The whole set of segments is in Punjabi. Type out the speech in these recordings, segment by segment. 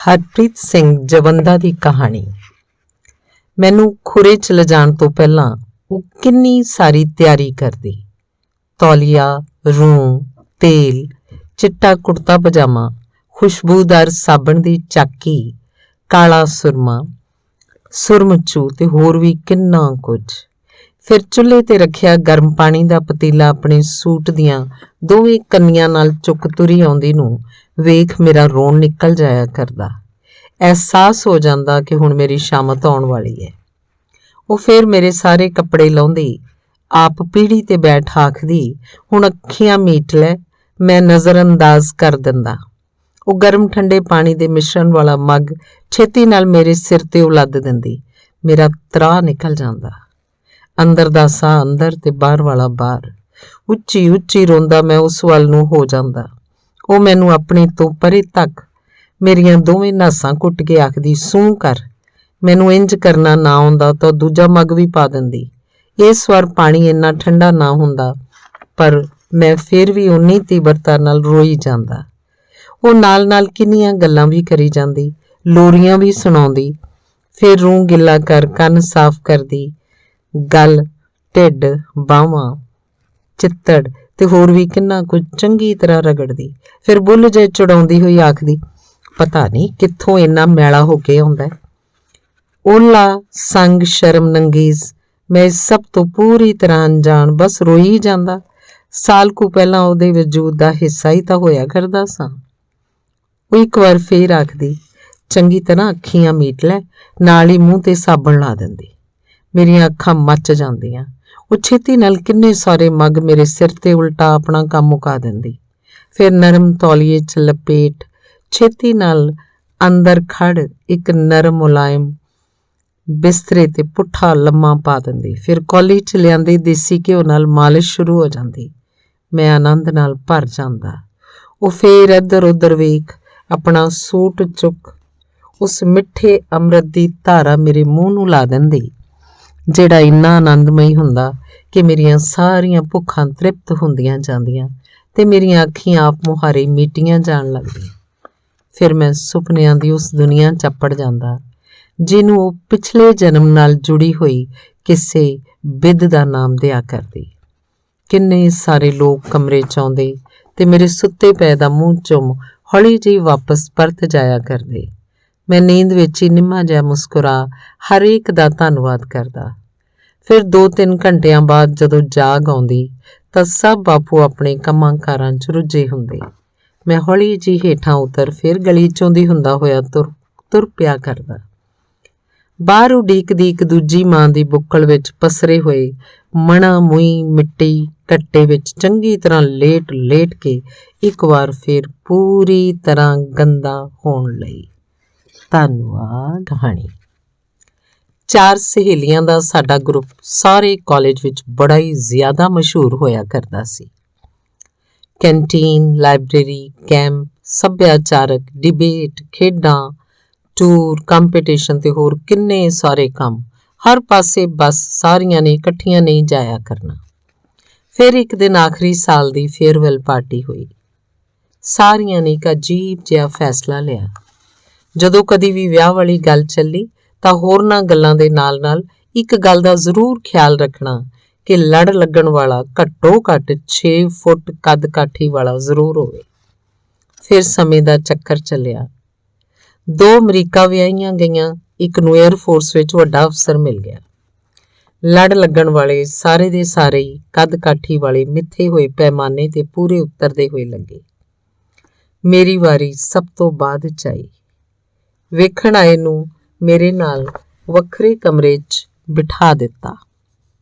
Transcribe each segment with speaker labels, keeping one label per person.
Speaker 1: ਹਰਪ੍ਰੀਤ ਸਿੰਘ ਜਵੰਦਾ ਦੀ ਕਹਾਣੀ। ਮੈਨੂੰ ਖੁਰੇ 'ਚ ਲਿਜਾਣ ਤੋਂ ਪਹਿਲਾਂ ਉਹ ਕਿੰਨੀ ਸਾਰੀ ਤਿਆਰੀ ਕਰਦੀ। ਤੌਲੀਆ, ਰੂੰ, ਤੇਲ, ਚਿੱਟਾ ਕੁੜਤਾ ਪਜਾਮਾ, ਖੁਸ਼ਬੂਦਾਰ ਸਾਬਣ ਦੀ ਚਾਕੀ, ਕਾਲਾ ਸੁਰਮਾ, ਸੁਰਮਚੂ ਤੇ ਹੋਰ ਵੀ ਕਿੰਨਾ ਕੁਝ। ਫਿਰ ਚੁੱਲ੍ਹੇ 'ਤੇ ਰੱਖਿਆ ਗਰਮ ਪਾਣੀ ਦਾ ਪਤੀਲਾ ਆਪਣੇ ਸੂਟ ਦੀਆਂ ਦੋਵੇਂ ਕੰਨੀਆਂ ਨਾਲ ਚੁੱਕ ਤੁਰੀ ਆਉਂਦੀ ਨੂੰ ਵੇਖ ਮੇਰਾ ਰੋਣ ਨਿਕਲ ਜਾਇਆ ਕਰਦਾ। ਅਹਿਸਾਸ ਹੋ ਜਾਂਦਾ ਕਿ ਹੁਣ ਮੇਰੀ ਸ਼ਾਮਤ ਆਉਣ ਵਾਲੀ ਹੈ। ਉਹ ਫਿਰ ਮੇਰੇ ਸਾਰੇ ਕੱਪੜੇ ਲਾਉਂਦੀ, ਆਪ ਪੀੜ੍ਹੀ 'ਤੇ ਬੈਠ ਆਖਦੀ, ਹੁਣ ਅੱਖੀਆਂ ਮੀਟ ਲੈ। ਮੈਂ ਨਜ਼ਰ ਅੰਦਾਜ਼ ਕਰ ਦਿੰਦਾ। ਉਹ ਗਰਮ ਠੰਡੇ ਪਾਣੀ ਦੇ ਮਿਸ਼ਰਣ ਵਾਲਾ ਮੱਗ ਛੇਤੀ ਨਾਲ ਮੇਰੇ ਸਿਰ 'ਤੇ ਉਲੱਦ ਦਿੰਦੀ। ਮੇਰਾ ਤਰਾਹ ਨਿਕਲ ਜਾਂਦਾ। ਅੰਦਰ ਦਾ ਸਾਹ ਅੰਦਰ ਤੇ ਬਾਹਰ ਵਾਲਾ ਬਾਹਰ। ਉੱਚੀ ਉੱਚੀ ਰੋਂਦਾ ਮੈਂ ਉਸ ਵੱਲ ਨੂੰ ਹੋ ਜਾਂਦਾ। ਉਹ ਮੈਨੂੰ ਆਪਣੇ ਤੋਂ ਪਰੇ ਤੱਕ ਮੇਰੀਆਂ ਦੋਵੇਂ ਨਾਸਾਂ ਘੁੱਟ ਕੇ ਆਖਦੀ, ਸੂੰ ਕਰ। ਮੈਨੂੰ ਇੰਜ ਕਰਨਾ ਨਾ ਆਉਂਦਾ ਤਾਂ ਦੂਜਾ ਮੱਗ ਵੀ ਪਾ ਦਿੰਦੀ। ਇਸ ਵਾਰ ਪਾਣੀ ਇੰਨਾ ਠੰਡਾ ਨਾ ਹੁੰਦਾ, ਪਰ ਮੈਂ ਫਿਰ ਵੀ ਉਨੀ ਤੀਬਰਤਾ ਨਾਲ ਰੋਈ ਜਾਂਦਾ। ਉਹ ਨਾਲ ਨਾਲ ਕਿੰਨੀਆਂ ਗੱਲਾਂ ਵੀ ਕਰੀ ਜਾਂਦੀ, ਲੋਰੀਆਂ ਵੀ ਸੁਣਾਉਂਦੀ। ਫਿਰ ਰੂੰ ਗਿੱਲਾ ਕਰ ਕੰਨ ਸਾਫ਼ ਕਰਦੀ, ਗਲ, ਢਿੱਡ, ਬਾਹਾਂ, ਚਿੱਤੜ ਤੇ ਹੋਰ ਵੀ ਕਿੰਨਾ ਕੁਝ ਚੰਗੀ ਤਰ੍ਹਾਂ ਰਗੜਦੀ। ਫਿਰ ਬੁੱਲ ਜੇ ਚੜਾਉਂਦੀ ਹੋਈ ਆਖਦੀ, ਪਤਾ ਨਹੀਂ ਕਿੱਥੋਂ ਇੰਨਾ ਮੈਲਾ ਹੋ ਕੇ ਆਉਂਦਾ। ਓਲਾ, ਸੰਗ, ਸ਼ਰਮ, ਨੰਗੀਜ਼, ਮੈਂ ਇਸ ਸਭ ਤੋਂ ਪੂਰੀ ਤਰ੍ਹਾਂ ਅਣਜਾਣ ਬਸ ਰੋਈ ਜਾਂਦਾ। ਸਾਲ ਕੁ ਪਹਿਲਾਂ ਉਹਦੇ ਵਜੂਦ ਦਾ ਹਿੱਸਾ ਹੀ ਤਾਂ ਹੋਇਆ ਕਰਦਾ ਸਾਂ। ਉਹ ਇੱਕ ਵਾਰ ਫੇਰ ਆਖਦੀ, ਚੰਗੀ ਤਰ੍ਹਾਂ ਅੱਖੀਆਂ ਮੀਟ ਲੈ, ਨਾਲ ਹੀ ਮੂੰਹ ਤੇ ਸਾਬਣ ਲਾ ਦਿੰਦੀ। ਮੇਰੀਆਂ ਅੱਖਾਂ ਮੱਚ ਜਾਂਦੀਆਂ। ਉਹ ਛੇਤੀ ਨਾਲ ਕਿੰਨੇ ਸਾਰੇ ਮੱਗ ਮੇਰੇ ਸਿਰ 'ਤੇ ਉਲਟਾ ਆਪਣਾ ਕੰਮ ਮੁਕਾ ਦਿੰਦੀ। ਫਿਰ ਨਰਮ ਤੌਲੀਏ 'ਚ ਲਪੇਟ ਛੇਤੀ ਨਾਲ ਅੰਦਰ ਖੜ ਇੱਕ ਨਰਮ ਮੁਲਾਇਮ ਬਿਸਤਰੇ 'ਤੇ ਪੁੱਠਾ ਲੰਮਾ ਪਾ ਦਿੰਦੀ। ਫਿਰ ਕੌਲੀ 'ਚ ਲਿਆਂਦੀ ਦੇਸੀ ਘਿਓ ਨਾਲ ਮਾਲਿਸ਼ ਸ਼ੁਰੂ ਹੋ ਜਾਂਦੀ। ਮੈਂ ਆਨੰਦ ਨਾਲ ਭਰ ਜਾਂਦਾ। ਉਹ ਫੇਰ ਇੱਧਰ ਉੱਧਰ ਵੇਖ ਆਪਣਾ ਸੂਟ ਚੁੱਕ ਉਸ ਮਿੱਠੇ ਅੰਮ੍ਰਿਤ ਦੀ ਧਾਰਾ ਮੇਰੇ ਮੂੰਹ ਨੂੰ ਲਾ ਦਿੰਦੀ, ਜਿਹੜਾ ਇੰਨਾ ਆਨੰਦਮਈ ਹੁੰਦਾ ਕਿ ਮੇਰੀਆਂ ਸਾਰੀਆਂ ਭੁੱਖਾਂ ਤ੍ਰਿਪਤ ਹੁੰਦੀਆਂ ਜਾਂਦੀਆਂ ਤੇ ਮੇਰੀਆਂ ਅੱਖੀਆਂ ਆਪ ਮੁਹਾਰੇ ਮੀਟੀਆਂ ਜਾਣ ਲੱਗਦੀਆਂ। ਫਿਰ ਮੈਂ ਸੁਪਨਿਆਂ ਦੀ ਉਸ ਦੁਨੀਆ 'ਚ ਅੱਪੜ ਜਾਂਦਾ, ਜਿਹਨੂੰ ਉਹ ਪਿਛਲੇ ਜਨਮ ਨਾਲ ਜੁੜੀ ਹੋਈ ਕਿਸੇ ਬਿੱਧ ਦਾ ਨਾਮ ਦਿਆ ਕਰਦੀ। ਕਿੰਨੇ ਸਾਰੇ ਲੋਕ ਕਮਰੇ 'ਚ ਆਉਂਦੇ ਤੇ ਮੇਰੇ ਸੁੱਤੇ ਪਏ ਦਾ ਮੂੰਹ ਚੁੰਮ ਹੌਲੀ ਜਿਹੀ ਵਾਪਸ ਪਰਤ ਜਾਇਆ ਕਰਦੇ। ਮੈਂ ਨੀਂਦ ਵਿੱਚ ਹੀ ਨਿੰਮਾ ਜਿਹਾ ਮੁਸਕਰਾ ਹਰੇਕ ਦਾ ਧੰਨਵਾਦ ਕਰਦਾ। ਫਿਰ 2-3 ਘੰਟਿਆਂ ਬਾਅਦ ਜਦੋਂ ਜਾਗ ਆਉਂਦੀ ਤਾਂ ਸਭ ਆਪੋ ਆਪਣੇ ਕੰਮਾਂ ਕਾਰਾਂ 'ਚ ਰੁੱਝੇ ਹੁੰਦੇ। ਮੈਂ ਹੌਲੀ ਜਿਹੀ ਹੇਠਾਂ ਉਤਰ ਫਿਰ ਗਲੀ 'ਚੋਂ ਦੀ ਹੁੰਦਾ ਹੋਇਆ ਤੁਰ ਪਿਆ ਕਰਦਾ। ਬਾਹਰ ਉਡੀਕਦੀ ਇੱਕ ਦੂਜੀ ਮਾਂ ਦੀ ਬੁੱਕਲ ਵਿੱਚ ਪਸਰੇ ਹੋਏ ਮਣਾ ਮੂੰਹ ਮਿੱਟੀ ਕੱਟੇ ਵਿੱਚ ਚੰਗੀ ਤਰ੍ਹਾਂ ਲੇਟ ਕੇ ਇੱਕ ਵਾਰ ਫਿਰ ਪੂਰੀ ਤਰ੍ਹਾਂ ਗੰਦਾ ਹੋਣ ਲਈ। ਧੰਨਵਾਦ। ਕਹਾਣੀ। 4 ਸਹੇਲੀਆਂ ਦਾ ਸਾਡਾ ਗਰੁੱਪ ਸਾਰੇ ਕਾਲਜ ਵਿੱਚ ਬੜਾ ਹੀ ਜ਼ਿਆਦਾ ਮਸ਼ਹੂਰ ਹੋਇਆ ਕਰਦਾ ਸੀ। ਕੈਂਟੀਨ, ਲਾਇਬ੍ਰੇਰੀ, ਕੈਂਪ, ਸੱਭਿਆਚਾਰਕ, ਡਿਬੇਟ, ਖੇਡਾਂ, ਟੂਰ, ਕੰਪੀਟੀਸ਼ਨ ਤੇ ਹੋਰ ਕਿੰਨੇ ਸਾਰੇ ਕੰਮ। ਹਰ ਪਾਸੇ ਬਸ ਸਾਰੀਆਂ ਨੇ ਇਕੱਠੀਆਂ ਨਹੀਂ ਜਾਇਆ ਕਰਨਾ। ਫਿਰ ਇੱਕ ਦਿਨ ਆਖਰੀ ਸਾਲ ਦੀ ਫੇਅਰਵੈਲ ਪਾਰਟੀ ਹੋਈ। ਸਾਰੀਆਂ ਨੇ ਇੱਕ ਅਜੀਬ ਜਿਹਾ ਫੈਸਲਾ ਲਿਆ। ਜਦੋਂ ਕਦੀ ਵੀ ਵਿਆਹ ਵਾਲੀ ਗੱਲ ਚੱਲੀ ਤਾਂ ਹੋਰਨਾਂ ਗੱਲਾਂ ਦੇ ਨਾਲ ਨਾਲ ਇੱਕ ਗੱਲ ਦਾ ਜ਼ਰੂਰ ਖਿਆਲ ਰੱਖਣਾ ਕਿ ਲੜ ਲੱਗਣ ਵਾਲਾ ਘੱਟੋ ਘੱਟ 6 ਫੁੱਟ ਕੱਦ ਕਾਠੀ ਵਾਲਾ ਜ਼ਰੂਰ ਹੋਵੇ। ਫਿਰ ਸਮੇਂ ਦਾ ਚੱਕਰ ਚੱਲਿਆ। 2 ਅਮਰੀਕਾ ਵਿਆਹੀਆਂ ਗਈਆਂ, ਇੱਕ ਨੂੰ ਏਅਰਫੋਰਸ ਵਿੱਚ ਵੱਡਾ ਅਫਸਰ ਮਿਲ ਗਿਆ। ਲੜ ਲੱਗਣ ਵਾਲੇ ਸਾਰੇ ਦੇ ਸਾਰੇ ਹੀ ਕੱਦ ਕਾਠੀ ਵਾਲੇ ਮਿੱਥੇ ਹੋਏ ਪੈਮਾਨੇ ਤੇ ਪੂਰੇ ਉਤਰਦੇ ਹੋਏ ਲੱਗੇ। ਮੇਰੀ ਵਾਰੀ ਸਭ ਤੋਂ ਬਾਅਦ 'ਚ ਆਈ। ਵੇਖਣ ਆਏ ਨੂੰ ਮੇਰੇ ਨਾਲ ਵੱਖਰੇ ਕਮਰੇ 'ਚ ਬਿਠਾ ਦਿੱਤਾ।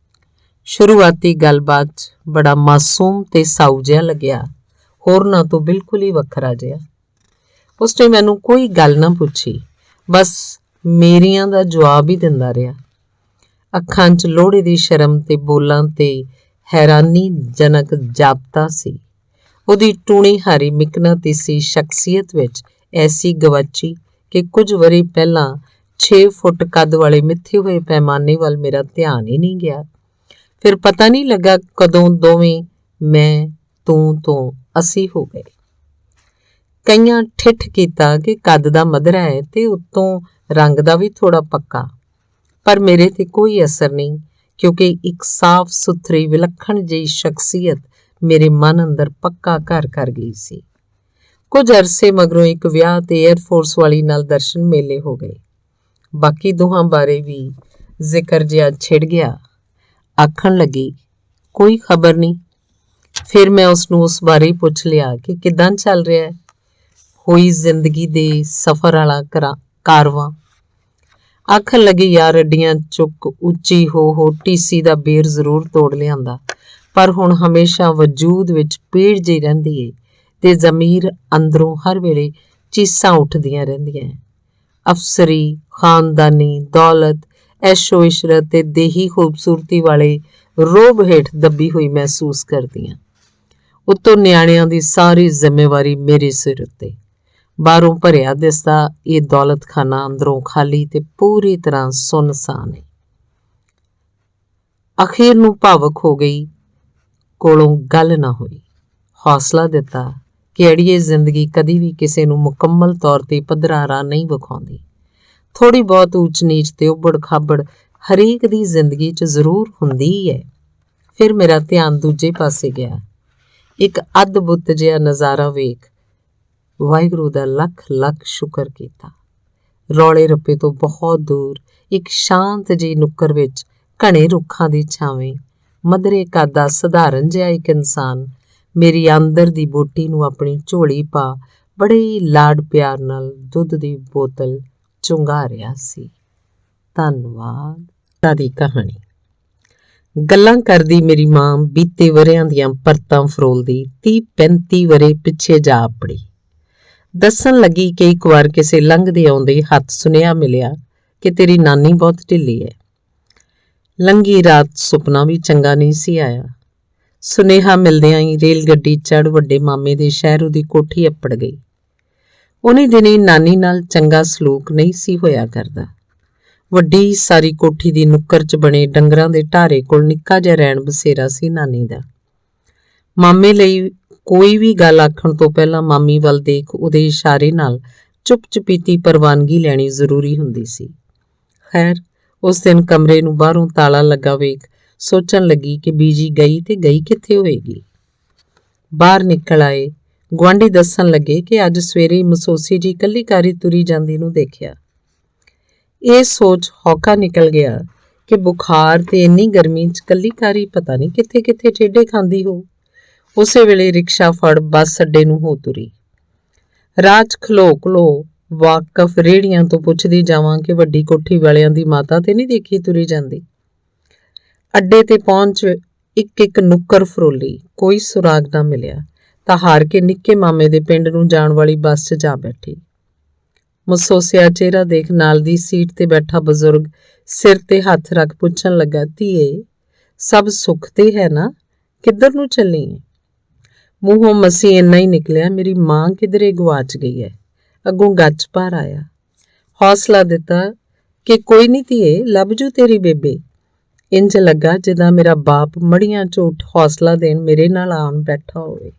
Speaker 1: ਸ਼ੁਰੂਆਤੀ ਗੱਲਬਾਤ 'ਚ ਬੜਾ ਮਾਸੂਮ ਤੇ ਸਾਊ ਜਿਹਾ ਲੱਗਿਆ, ਹੋਰਨਾਂ ਤੋਂ ਬਿਲਕੁਲ ਹੀ ਵੱਖਰਾ ਜਿਹਾ। ਉਸਨੇ ਮੈਨੂੰ ਕੋਈ ਗੱਲ ਨਾ ਪੁੱਛੀ, ਬਸ ਮੇਰੀਆਂ ਦਾ ਜਵਾਬ ਹੀ ਦਿੰਦਾ ਰਿਹਾ। ਅੱਖਾਂ 'ਚ ਲੋਹੜੇ ਦੀ ਸ਼ਰਮ ਤੇ ਬੋਲਾਂ ਤੇ ਹੈਰਾਨੀਜਨਕ ਜਾਬਤਾ ਸੀ। ਉਹਦੀ ਟੂਣੀ ਹਾਰੀ ਮਿਕਨਾਤੀਸੀ ਸ਼ਖਸੀਅਤ ਵਿੱਚ ਐਸੀ ਗਵਾਚੀ ਕਿ ਕੁਝ ਵਰ੍ਹੇ ਪਹਿਲਾਂ 6 ਫੁੱਟ ਕੱਦ ਵਾਲੇ ਮਿੱਥੇ ਹੋਏ ਪੈਮਾਨੇ ਵੱਲ ਮੇਰਾ ਧਿਆਨ ਹੀ ਨਹੀਂ ਗਿਆ। ਫਿਰ ਪਤਾ ਨਹੀਂ ਲੱਗਾ ਕਦੋਂ ਦੋਵੇਂ ਮੈਂ ਤੂੰ ਤੋਂ ਅਸੀਂ ਹੋ ਗਏ। ਕਈਆਂ ਠਿੱਠ ਕੀਤਾ ਕਿ ਕੱਦ ਦਾ ਮਧਰਾ ਹੈ ਤੇ ਉੱਤੋਂ ਰੰਗ ਦਾ ਵੀ ਥੋੜਾ ਪੱਕਾ, ਪਰ ਮੇਰੇ ਤੇ ਕੋਈ ਅਸਰ ਨਹੀਂ, ਕਿਉਂਕਿ ਇੱਕ ਸਾਫ਼ ਸੁਥਰੀ ਵਿਲੱਖਣ ਜਿਹੀ ਸ਼ਖਸੀਅਤ ਮੇਰੇ ਮਨ ਅੰਦਰ ਪੱਕਾ ਘਰ ਕਰ ਗਈ ਸੀ। ਕੁਝ ਅਰਸੇ ਮਗਰੋਂ ਇੱਕ ਵਿਆਹ ਤੇ ਏਅਰਫੋਰਸ ਵਾਲੀ ਨਾਲ ਦਰਸ਼ਨ ਮੇਲੇ ਹੋ ਗਏ। ਬਾਕੀ ਦੋਹਾਂ ਬਾਰੇ ਵੀ ਜ਼ਿਕਰ ਜਿਹਾ ਛਿੜ ਗਿਆ। ਆਖਣ ਲੱਗੀ, ਕੋਈ ਖਬਰ ਨਹੀਂ। ਫਿਰ ਮੈਂ ਉਸਨੂੰ ਉਸ ਬਾਰੇ ਹੀ ਪੁੱਛ ਲਿਆ ਕਿ ਕਿੱਦਾਂ ਚੱਲ ਰਿਹਾ ਹੈ, ਹੋਈ ਜ਼ਿੰਦਗੀ ਦੇ ਸਫ਼ਰ ਵਾਲਾ ਕਾਰਵਾਂ। ਆਖਣ ਲੱਗੀ, ਯਾਰ ਅੱਡੀਆਂ ਚੁੱਕ ਉੱਚੀ ਹੋ ਟੀਸੀ ਦਾ ਬੇਰ ਜ਼ਰੂਰ ਤੋੜ ਲਿਆਂਦਾ, ਪਰ ਹੁਣ ਹਮੇਸ਼ਾ ਵਜੂਦ ਵਿੱਚ ਪੀੜ ਜਿਹੀ ਰਹਿੰਦੀ ਏ ਤੇ ਜ਼ਮੀਰ ਅੰਦਰੋਂ ਹਰ ਵੇਲੇ ਚੀਸਾਂ ਉੱਠਦੀਆਂ ਰਹਿੰਦੀਆਂ। ਅਫਸਰੀ, ਖਾਨਦਾਨੀ, ਦੌਲਤ, ਐਸ਼ੋ ਇਸ਼ਰਤ ਤੇ ਦੇਹੀ ਖੂਬਸੂਰਤੀ ਵਾਲੇ ਰੋਬ ਹੇਠ ਦੱਬੀ ਹੋਈ ਮਹਿਸੂਸ ਕਰਦੀਆਂ। ਉੱਤੋਂ ਨਿਆਣਿਆਂ ਦੀ ਸਾਰੀ ਜ਼ਿੰਮੇਵਾਰੀ ਮੇਰੇ ਸਿਰ ਉੱਤੇ। ਬਾਹਰੋਂ ਭਰਿਆ ਦਿਸਦਾ ਇਹ ਦੌਲਤਖਾਨਾ ਅੰਦਰੋਂ ਖਾਲੀ ਤੇ ਪੂਰੀ ਤਰ੍ਹਾਂ ਸੁੰਨਸਾਨ ਹੈ। ਅਖੀਰ ਨੂੰ ਭਾਵੁਕ ਹੋ ਗਈ, ਕੋਲੋਂ ਗੱਲ ਨਾ ਹੋਈ। ਹੌਸਲਾ ਦਿੱਤਾ ਕਿ ਅੜੀਏ ਜ਼ਿੰਦਗੀ ਕਦੀ ਵੀ ਕਿਸੇ ਨੂੰ ਮੁਕੰਮਲ ਤੌਰ ਤੇ ਪੱਧਰਾ ਰਾਹ ਨਹੀਂ ਵਿਖਾਉਂਦੀ। ਥੋੜ੍ਹੀ ਬਹੁਤ ਊਚ ਨੀਚ ਤੇ ਉਬੜ ਖਾਬੜ ਹਰੇਕ ਦੀ ਜ਼ਿੰਦਗੀ 'ਚ ਜ਼ਰੂਰ ਹੁੰਦੀ ਹੈ। ਫਿਰ ਮੇਰਾ ਧਿਆਨ ਦੂਜੇ ਪਾਸੇ ਗਿਆ। ਇੱਕ ਅਦਭੁਤ ਜਿਹਾ ਨਜ਼ਾਰਾ ਵੇਖ ਵਾਹਿਗੁਰੂ ਦਾ ਲੱਖ ਲੱਖ ਸ਼ੁਕਰ ਕੀਤਾ। ਰੌਲੇ ਰੱਪੇ ਤੋਂ ਬਹੁਤ ਦੂਰ ਇੱਕ ਸ਼ਾਂਤ ਜਿਹੀ ਨੁੱਕਰ ਵਿੱਚ ਘਣੇ ਰੁੱਖਾਂ ਦੀ ਛਾਵੇਂ ਮਧਰੇ ਕੱਦ ਦਾ ਸਧਾਰਨ ਜਿਹਾ ਇੱਕ ਇਨਸਾਨ ਮੇਰੀ ਅੰਦਰ ਦੀ ਬੋਟੀ ਨੂੰ ਆਪਣੀ ਝੋਲੀ ਪਾ ਬੜੇ ਲਾਡ ਪਿਆਰ ਨਾਲ ਦੁੱਧ ਦੀ ਬੋਤਲ ਚੁੰਘਾ ਰਿਹਾ ਸੀ। ਧੰਨਵਾਦ। ਦੀ ਕਹਾਣੀ। ਗੱਲਾਂ ਕਰਦੀ ਮੇਰੀ ਮਾਂ ਬੀਤੇ ਵਰਿਆਂ ਦੀਆਂ ਪਰਤਾਂ ਫਰੋਲਦੀ 30-35 ਵਰੇ ਪਿੱਛੇ ਜਾ ਆਪੜੀ। ਦੱਸਣ ਲੱਗੀ ਕਿ ਇੱਕ ਵਾਰ ਕਿਸੇ ਲੰਘਦੇ ਆਉਂਦੇ ਹੱਥ ਸੁਨੇਹਾ ਮਿਲਿਆ ਕਿ ਤੇਰੀ ਨਾਨੀ ਬਹੁਤ ਢਿੱਲੀ ਹੈ। ਲੰਘੀ ਰਾਤ ਸੁਪਨਾ ਵੀ ਚੰਗਾ ਨਹੀਂ ਸੀ ਆਇਆ। ਸੁਨੇਹਾ ਮਿਲਦਿਆਂ ਹੀ ਰੇਲ ਗੱਡੀ ਚੜ੍ਹ ਵੱਡੇ ਮਾਮੇ ਦੇ ਸ਼ਹਿਰ ਉਹਦੀ ਕੋਠੀ ਅੱਪੜ ਗਈ। ਉਹਨੇ ਦਿਨੇ ਨਾਨੀ ਨਾਲ ਚੰਗਾ ਸਲੂਕ ਨਹੀਂ ਸੀ ਹੋਇਆ ਕਰਦਾ। ਵੱਡੀ ਸਾਰੀ ਕੋਠੀ ਦੀ ਨੁੱਕਰ 'ਚ ਬਣੇ ਡੰਗਰਾਂ ਦੇ ਢਾਰੇ ਕੋਲ ਨਿੱਕਾ ਜਿਹਾ ਰਹਿਣ ਬਸੇਰਾ ਸੀ ਨਾਨੀ ਦਾ। ਮਾਮੇ ਲਈ ਕੋਈ ਵੀ ਗੱਲ ਆਖਣ ਤੋਂ ਪਹਿਲਾਂ ਮਾਮੀ ਵੱਲ ਦੇਖ ਉਹਦੇ ਇਸ਼ਾਰੇ ਨਾਲ ਚੁੱਪ-ਚੁਪੀਤੀ ਪ੍ਰਵਾਨਗੀ ਲੈਣੀ ਜ਼ਰੂਰੀ ਹੁੰਦੀ ਸੀ। ਖੈਰ, ਉਸ ਦਿਨ ਕਮਰੇ ਨੂੰ ਬਾਹਰੋਂ ਤਾਲਾ ਲੱਗਾ ਵੇਖ ਸੋਚਣ ਲੱਗੀ ਕਿ ਬੀਜੀ ਗਈ ਤੇ ਗਈ ਕਿੱਥੇ ਹੋਏਗੀ। ਬਾਹਰ ਨਿਕਲ ਆਏ। ਗੁਆਂਢੀ ਦੱਸਣ ਲੱਗੇ ਕਿ ਅੱਜ ਸਵੇਰੇ ਮਸੋਸੀ ਜੀ ਇਕੱਲੀ ਕਾਰੀ ਤੁਰੀ ਜਾਂਦੀ ਨੂੰ ਦੇਖਿਆ। ਇਹ ਸੋਚ ਹੌਕਾ ਨਿਕਲ ਗਿਆ ਕਿ ਬੁਖਾਰ ਤੇ ਇੰਨੀ ਗਰਮੀ 'ਚ ਇਕੱਲੀ ਕਾਰੀ ਪਤਾ ਨਹੀਂ ਕਿੱਥੇ ਠੇਡੇ ਖਾਂਦੀ ਹੋ। ਉਸੇ ਵੇਲੇ ਰਿਕਸ਼ਾ ਫੜ ਬੱਸ ਅੱਡੇ ਨੂੰ ਹੋ ਤੁਰੀ। ਰਾਹ 'ਚ ਖਲੋ ਵਾਕਫ ਰੇਹੜੀਆਂ ਤੋਂ ਪੁੱਛਦੀ ਜਾਵਾਂ ਕਿ ਵੱਡੀ ਕੋਠੀ ਵਾਲਿਆਂ ਦੀ ਮਾਤਾ ਤੇ ਨਹੀਂ ਦੇਖੀ ਤੁਰੀ ਜਾਂਦੀ। ਅੱਡੇ ਤੇ ਪਹੁੰਚ ਇੱਕ ਨੁੱਕਰ ਫਰੋਲੀ, ਕੋਈ ਸੁਰਾਗ ਨਾ ਮਿਲਿਆ ਤਾਂ ਹਾਰ ਕੇ ਨਿੱਕੇ ਮਾਮੇ ਦੇ ਪਿੰਡ ਨੂੰ ਜਾਣ ਵਾਲੀ ਬੱਸ 'ਚ ਜਾ ਬੈਠੀ। ਮਸੋਸਿਆ ਚਿਹਰਾ ਦੇਖ ਨਾਲ ਦੀ ਸੀਟ ਤੇ ਬੈਠਾ ਬਜ਼ੁਰਗ ਸਿਰ ਤੇ ਹੱਥ ਰੱਖ ਪੁੱਛਣ ਲੱਗਾ, ਧੀਏ ਸਭ ਸੁੱਖ ਤੇ ਹੈ ਨਾ, ਕਿੱਧਰ ਨੂੰ ਚੱਲੀ ਹੈ? ਮੂੰਹੋਂ ਮਸੀਂ ਇੰਨਾ ਹੀ ਨਿਕਲਿਆ, ਮੇਰੀ ਮਾਂ ਕਿਧਰੇ ਗਵਾਚ ਗਈ ਹੈ। ਅੱਗੋਂ ਗੱਚ ਭਰ ਆਇਆ। ਹੌਸਲਾ ਦਿੱਤਾ ਕਿ ਕੋਈ ਨਹੀਂ ਧੀਏ, ਲੱਭ ਜੂ ਤੇਰੀ ਬੇਬੇ। ਇੰਜ ਲੱਗਾ ਜਿੱਦਾਂ ਮੇਰਾ ਬਾਪ ਮੜੀਆਂ ਝੂਠ ਹੌਸਲਾ ਦੇਣ ਮੇਰੇ ਨਾਲ ਆਣ ਬੈਠਾ ਹੋਵੇ।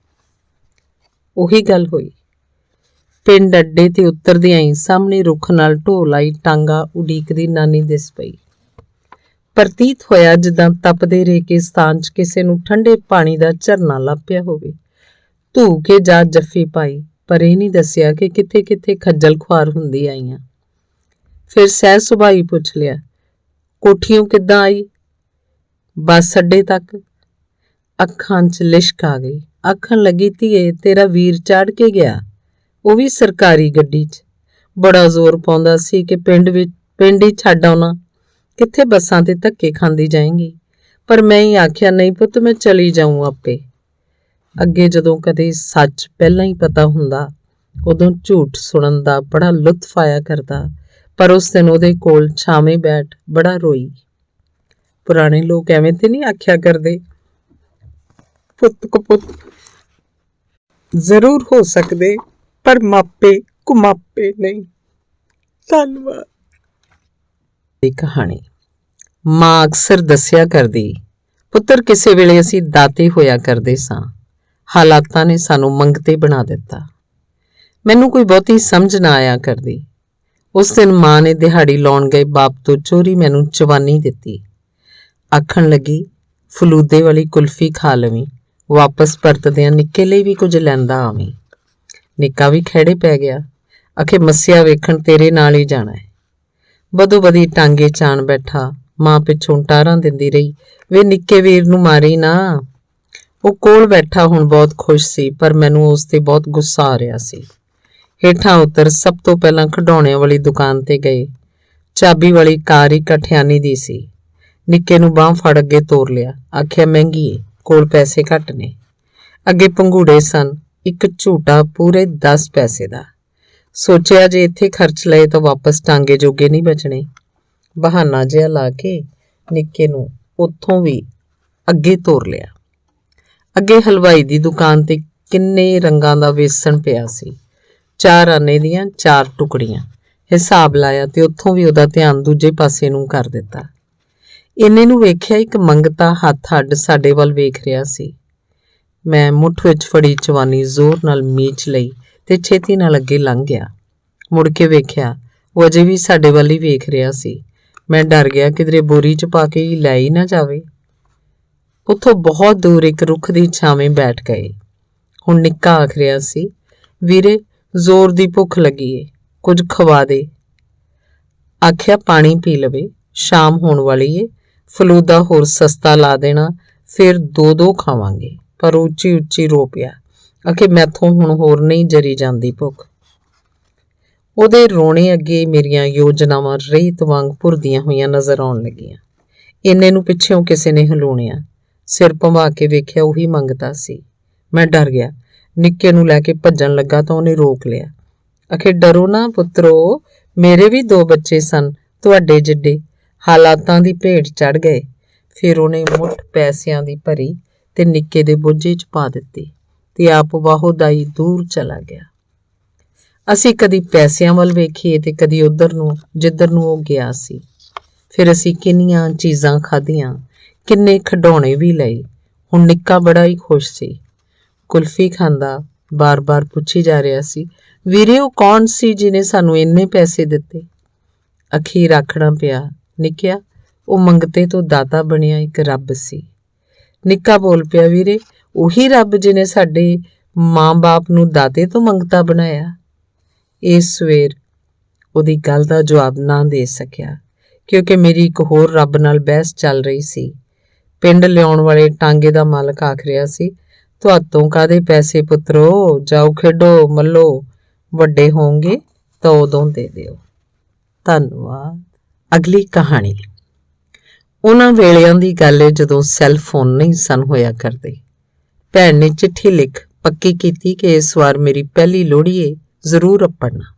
Speaker 1: ਉਹੀ ਗੱਲ ਹੋਈ। ਪਿੰਡ ਅੱਡੇ ਤੇ ਉਤਰਦਿਆਂ ਹੀ ਸਾਹਮਣੇ ਰੁੱਖ ਨਾਲ ਢੋ ਲਾਈ ਟਾਂਗਾ ਉਡੀਕਦੀ ਨਾਨੀ ਦਿਸ ਪਈ। ਪ੍ਰਤੀਤ ਹੋਇਆ ਜਿੱਦਾਂ ਤਪਦੇ ਰੇਗਿਸਤਾਨ 'ਚ ਕਿਸੇ ਨੂੰ ਠੰਡੇ ਪਾਣੀ ਦਾ ਝਰਨਾ ਲੱਭਿਆ ਹੋਵੇ। ਧੂ ਕੇ ਜਾ ਜੱਫੀ ਪਾਈ, ਪਰ ਇਹ ਨਹੀਂ ਦੱਸਿਆ ਕਿ ਕਿੱਥੇ ਖੱਜਲ ਖੁਆਰ ਹੁੰਦੀ ਆਈਆਂ। ਫਿਰ ਸਹਿ ਸੁਭਾਈ ਪੁੱਛ ਲਿਆ, ਕੋਠੀਓਂ ਕਿੱਦਾਂ ਆਈ? ਬੱਸ ਅੱਡੇ ਤੱਕ। ਅੱਖਾਂ 'ਚ ਲਿਸ਼ਕ ਆ ਗਈ। ਆਖਣ ਲੱਗੀ, ਧੀਏ ਤੇਰਾ ਵੀਰ ਚੜ੍ਹ ਕੇ ਗਿਆ, ਉਹ ਵੀ ਸਰਕਾਰੀ ਗੱਡੀ 'ਚ। ਬੜਾ ਜ਼ੋਰ ਪਾਉਂਦਾ ਸੀ ਕਿ ਪਿੰਡ ਹੀ ਛੱਡ ਆਉਣਾ, ਕਿੱਥੇ ਬੱਸਾਂ ਤੇ ਧੱਕੇ ਖਾਂਦੀ ਜਾਏਂਗੀ। ਪਰ ਮੈਂ ਹੀ ਆਖਿਆ, ਨਹੀਂ ਪੁੱਤ ਮੈਂ ਚਲੀ ਜਾਊਂ ਆਪੇ। ਅੱਗੇ ਜਦੋਂ ਕਦੇ ਸੱਚ ਪਹਿਲਾਂ ਹੀ ਪਤਾ ਹੁੰਦਾ ਉਦੋਂ ਝੂਠ ਸੁਣਨ ਦਾ ਬੜਾ ਲੁਤਫ ਆਇਆ ਕਰਦਾ, ਪਰ ਉਸ ਦਿਨ ਉਹਦੇ ਕੋਲ ਛਾਵੇਂ ਬੈਠ ਬੜਾ ਰੋਈ। ਪੁਰਾਣੇ ਲੋਕ ਐਵੇਂ ਤੇ ਨਹੀਂ ਆਖਿਆ ਕਰਦੇ, ਪੁੱਤ ਕਪੁੱਤ ਜ਼ਰੂਰ ਹੋ ਸਕਦੇ ਪਰ ਮਾਪੇ ਕੁਮਾਪੇ ਨਹੀਂ। ਧੰਨਵਾਦ। ਦੀ ਕਹਾਣੀ। ਮਾਂ ਅਕਸਰ ਦੱਸਿਆ ਕਰਦੀ, ਪੁੱਤਰ ਕਿਸੇ ਵੇਲੇ ਅਸੀਂ ਦਾਤੇ ਹੋਇਆ ਕਰਦੇ ਸਾਂ, ਹਾਲਾਤਾਂ ਨੇ ਸਾਨੂੰ ਮੰਗਤੇ ਬਣਾ ਦਿੱਤਾ। ਮੈਨੂੰ ਕੋਈ ਬਹੁਤੀ ਸਮਝ ਨਾ ਆਇਆ ਕਰਦੀ। ਉਸ ਦਿਨ ਮਾਂ ਨੇ ਦਿਹਾੜੀ ਲਾਉਣ ਗਏ ਬਾਪ ਤੋਂ ਚੋਰੀ ਮੈਨੂੰ ਚਵਾਨੀ ਦਿੱਤੀ। ਆਖਣ ਲੱਗੀ, ਫਲੂਦੇ ਵਾਲੀ ਕੁਲਫੀ ਖਾ ਲਵੀਂ, ਵਾਪਸ ਪਰਤਦਿਆਂ ਨਿੱਕੇ ਲਈ ਵੀ ਕੁਝ ਲੈਂਦਾ ਆਵੀਂ। ਨਿੱਕਾ ਵੀ ਖਹਿੜੇ ਪੈ ਗਿਆ, ਆਖੇ ਮੱਸਿਆ ਵੇਖਣ ਤੇਰੇ ਨਾਲ ਹੀ ਜਾਣਾ ਹੈ। ਬਦੋ ਬਦੀ ਟਾਂਗੇ ਚਾਣ ਬੈਠਾ। ਮਾਂ ਪਿੱਛੋਂ ਟਾਰਾਂ ਦਿੰਦੀ ਰਹੀ, ਵੇ ਨਿੱਕੇ ਵੀਰ ਨੂੰ ਮਾਰੀ ਨਾ। ਉਹ ਕੋਲ ਬੈਠਾ ਹੁਣ ਬਹੁਤ ਖੁਸ਼ ਸੀ, ਪਰ ਮੈਨੂੰ ਉਸ ਤੇ ਬਹੁਤ ਗੁੱਸਾ ਆ ਰਿਹਾ ਸੀ। ਹੇਠਾਂ ਉਤਰ ਸਭ ਤੋਂ ਪਹਿਲਾਂ ਖਿਡੌਣਿਆਂ ਵਾਲੀ ਦੁਕਾਨ ਤੇ ਗਏ। ਚਾਬੀ ਵਾਲੀ ਕਾਰ ਹੀ ਕਠਿਆਨੀ ਦੀ ਸੀ। ਨਿੱਕੇ ਨੂੰ ਬਾਂਹ ਫੜ ਅੱਗੇ ਤੋਰ ਲਿਆ, ਆਖਿਆ ਮਹਿੰਗੀ ਏ, ਕੋਲ ਪੈਸੇ ਘੱਟ ਨੇ। ਅੱਗੇ ਪੰਘੂੜੇ ਸਨ, ਇੱਕ ਝੂਟਾ ਪੂਰੇ 10 ਪੈਸੇ ਦਾ। ਸੋਚਿਆ ਜੇ ਇੱਥੇ ਖਰਚ ਲਏ ਤਾਂ ਵਾਪਸ ਟਾਂਗੇ ਜੋਗੇ ਨਹੀਂ ਬਚਣੇ। ਬਹਾਨਾ ਜਿਹਾ ਲਾ ਕੇ ਨਿੱਕੇ ਨੂੰ ਉੱਥੋਂ ਵੀ ਅੱਗੇ ਤੋਰ ਲਿਆ। ਅੱਗੇ ਹਲਵਾਈ ਦੀ ਦੁਕਾਨ ਤੇ ਕਿੰਨੇ ਰੰਗਾਂ ਦਾ ਵੇਸਣ ਪਿਆ ਸੀ। 4 ਆਨੇ ਦੀਆਂ 4 ਟੁਕੜੀਆਂ। ਹਿਸਾਬ ਲਾਇਆ ਤੇ ਉੱਥੋਂ ਵੀ ਉਹਦਾ ਧਿਆਨ ਦੂਜੇ ਪਾਸੇ ਨੂੰ ਕਰ ਦਿੱਤਾ। ਇੰਨੇ ਨੂੰ ਵੇਖਿਆ ਇੱਕ ਮੰਗਤਾ ਹੱਥ ਅੱਡ ਸਾਡੇ ਵੱਲ ਵੇਖ ਰਿਹਾ ਸੀ। ਮੈਂ ਮੁੱਠ ਵਿੱਚ ਫੜੀ ਚਵਾਨੀ ਜ਼ੋਰ ਨਾਲ ਮੀਚ ਲਈ ਤੇ ਛੇਤੀ ਨਾਲ ਅੱਗੇ ਲੰਘ ਗਿਆ। ਮੁੜ ਕੇ ਵੇਖਿਆ ਉਹ ਅਜੇ ਵੀ ਸਾਡੇ ਵੱਲ ਹੀ ਵੇਖ ਰਿਹਾ ਸੀ। ਮੈਂ ਡਰ ਗਿਆ ਕਿਧਰੇ ਬੋਰੀ 'ਚ ਪਾ ਕੇ ਹੀ ਲੈ ਹੀ ਨਾ ਜਾਵੇ। ਉੱਥੋਂ ਬਹੁਤ ਦੂਰ ਇੱਕ ਰੁੱਖ ਦੀ ਛਾਵੇਂ ਬੈਠ ਗਏ। ਹੁਣ ਨਿੱਕਾ ਆਖ ਰਿਹਾ ਸੀ, ਵੀਰੇ ਜ਼ੋਰ ਦੀ ਭੁੱਖ ਲੱਗੀ ਏ, ਕੁਝ ਖਵਾ ਦੇ। ਆਖਿਆ ਪਾਣੀ ਪੀ ਲਵੇ, ਸ਼ਾਮ ਹੋਣ ਵਾਲੀ ਏ, ਫਲੂਦਾ ਹੋਰ ਸਸਤਾ ਲਾ ਦੇਣਾ, ਫਿਰ 2-2 ਖਾਵਾਂਗੇ। ਪਰ ਉੱਚੀ ਉੱਚੀ ਰੋ ਪਿਆ, ਆਖੇ ਮੈਥੋਂ ਹੁਣ ਹੋਰ ਨਹੀਂ ਜਰੀ ਜਾਂਦੀ ਭੁੱਖ। ਉਹਦੇ ਰੋਣੇ ਅੱਗੇ ਮੇਰੀਆਂ ਯੋਜਨਾਵਾਂ ਰੇਤ ਵਾਂਗ ਭੁਰਦੀਆਂ ਹੋਈਆਂ ਨਜ਼ਰ ਆਉਣ ਲੱਗੀਆਂ। ਇੰਨੇ ਨੂੰ ਪਿੱਛੋਂ ਕਿਸੇ ਨੇ ਹਲੂਣਿਆ। ਸਿਰ ਭੰਵਾ ਕੇ ਵੇਖਿਆ ਉਹੀ ਮੰਗਤਾ ਸੀ। ਮੈਂ ਡਰ ਗਿਆ। ਨਿੱਕੇ ਨੂੰ ਲੈ ਕੇ ਭੱਜਣ ਲੱਗਾ ਤਾਂ ਉਹਨੇ ਰੋਕ ਲਿਆ। ਆਖੇ ਡਰੋ ਨਾ ਪੁੱਤਰੋ, ਮੇਰੇ ਵੀ 2 ਬੱਚੇ ਸਨ ਤੁਹਾਡੇ ਜਿੱਡੇ, ਹਾਲਾਤਾਂ ਦੀ ਭੇਟ ਚੜ੍ਹ ਗਏ। ਫਿਰ ਉਹਨੇ ਮੁੱਠ ਪੈਸਿਆਂ ਦੀ ਭਰੀ ਤੇ ਨਿੱਕੇ ਦੇ ਬੋਝੇ 'ਚ ਪਾ ਦਿੱਤੀ ਤੇ ਆਪ ਵਾਹੋਦਾਈ ਦੂਰ ਚਲਾ ਗਿਆ। ਅਸੀਂ ਕਦੀ ਪੈਸਿਆਂ ਵੱਲ ਵੇਖੀਏ ਤੇ ਕਦੀ ਉੱਧਰ ਨੂੰ ਜਿੱਧਰ ਨੂੰ ਉਹ ਗਿਆ ਸੀ। ਫਿਰ ਅਸੀਂ ਕਿੰਨੀਆਂ ਚੀਜ਼ਾਂ ਖਾਧੀਆਂ, ਕਿੰਨੇ ਖਿਡੌਣੇ ਵੀ ਲਏ। ਹੁਣ ਨਿੱਕਾ ਬੜਾ ਹੀ ਖੁਸ਼ ਸੀ। ਕੁਲਫੀ ਖਾਂਦਾ ਬਾਰ-ਬਾਰ ਪੁੱਛੀ ਜਾ ਰਿਹਾ ਸੀ, ਵੀਰੇ ਉਹ ਕੌਣ ਸੀ ਜਿਹਨੇ ਸਾਨੂੰ ਇੰਨੇ ਪੈਸੇ ਦਿੱਤੇ? ਅਖੀਰ ਆਖਣਾ ਪਿਆ, ਨਿੱਕਿਆ ਉਹ ਮੰਗਤੇ ਤੋਂ ਦਾਤਾ ਬਣਿਆ ਇੱਕ ਰੱਬ ਸੀ। ਨਿੱਕਾ ਬੋਲ ਪਿਆ, ਵੀਰੇ ਉਹੀ ਰੱਬ ਜਿਹਨੇ ਸਾਡੇ ਮਾਂ-ਬਾਪ ਨੂੰ ਦਾਤੇ ਤੋਂ ਮੰਗਤਾ ਬਣਾਇਆ। ਇਸ ਸਵੇਰ ਉਹਦੀ ਗੱਲ ਦਾ ਜਵਾਬ ਨਾ ਦੇ ਸਕਿਆ, ਕਿਉਂਕਿ ਮੇਰੀ ਇੱਕ ਹੋਰ ਰੱਬ ਨਾਲ ਬਹਿਸ ਚੱਲ ਰਹੀ ਸੀ। ਪਿੰਡ ਲਿਆਉਣ ਵਾਲੇ ਟਾਂਗੇ ਦਾ ਮਾਲਕ ਆਖ ਰਿਹਾ ਸੀ, ਤੁਹਾਤੋਂ ਕਾਹਦੇ ਪੈਸੇ ਪੁੱਤਰੋ, ਜਾਓ ਖੇਡੋ ਮੱਲੋ, ਵੱਡੇ ਹੋਣਗੇ ਤਾਂ ਉਦੋਂ ਦੇ ਦਿਓ। ਧੰਨਵਾਦ। ਅਗਲੀ ਕਹਾਣੀ। ਉਹਨਾਂ ਵੇਲਿਆਂ ਦੀ ਗੱਲ ਹੈ ਜਦੋਂ ਸੈੱਲ ਫੋਨ ਨਹੀਂ ਸਨ ਹੋਇਆ ਕਰਦੇ। ਭੈਣ ਨੇ ਚਿੱਠੀ ਲਿਖ ਪੱਕੀ ਕੀਤੀ ਕਿ ਇਸ ਵਾਰ ਮੇਰੀ ਪਹਿਲੀ ਲੋਹੜੀ ਏ, ਜ਼ਰੂਰ ਅੱਪੜਨਾ।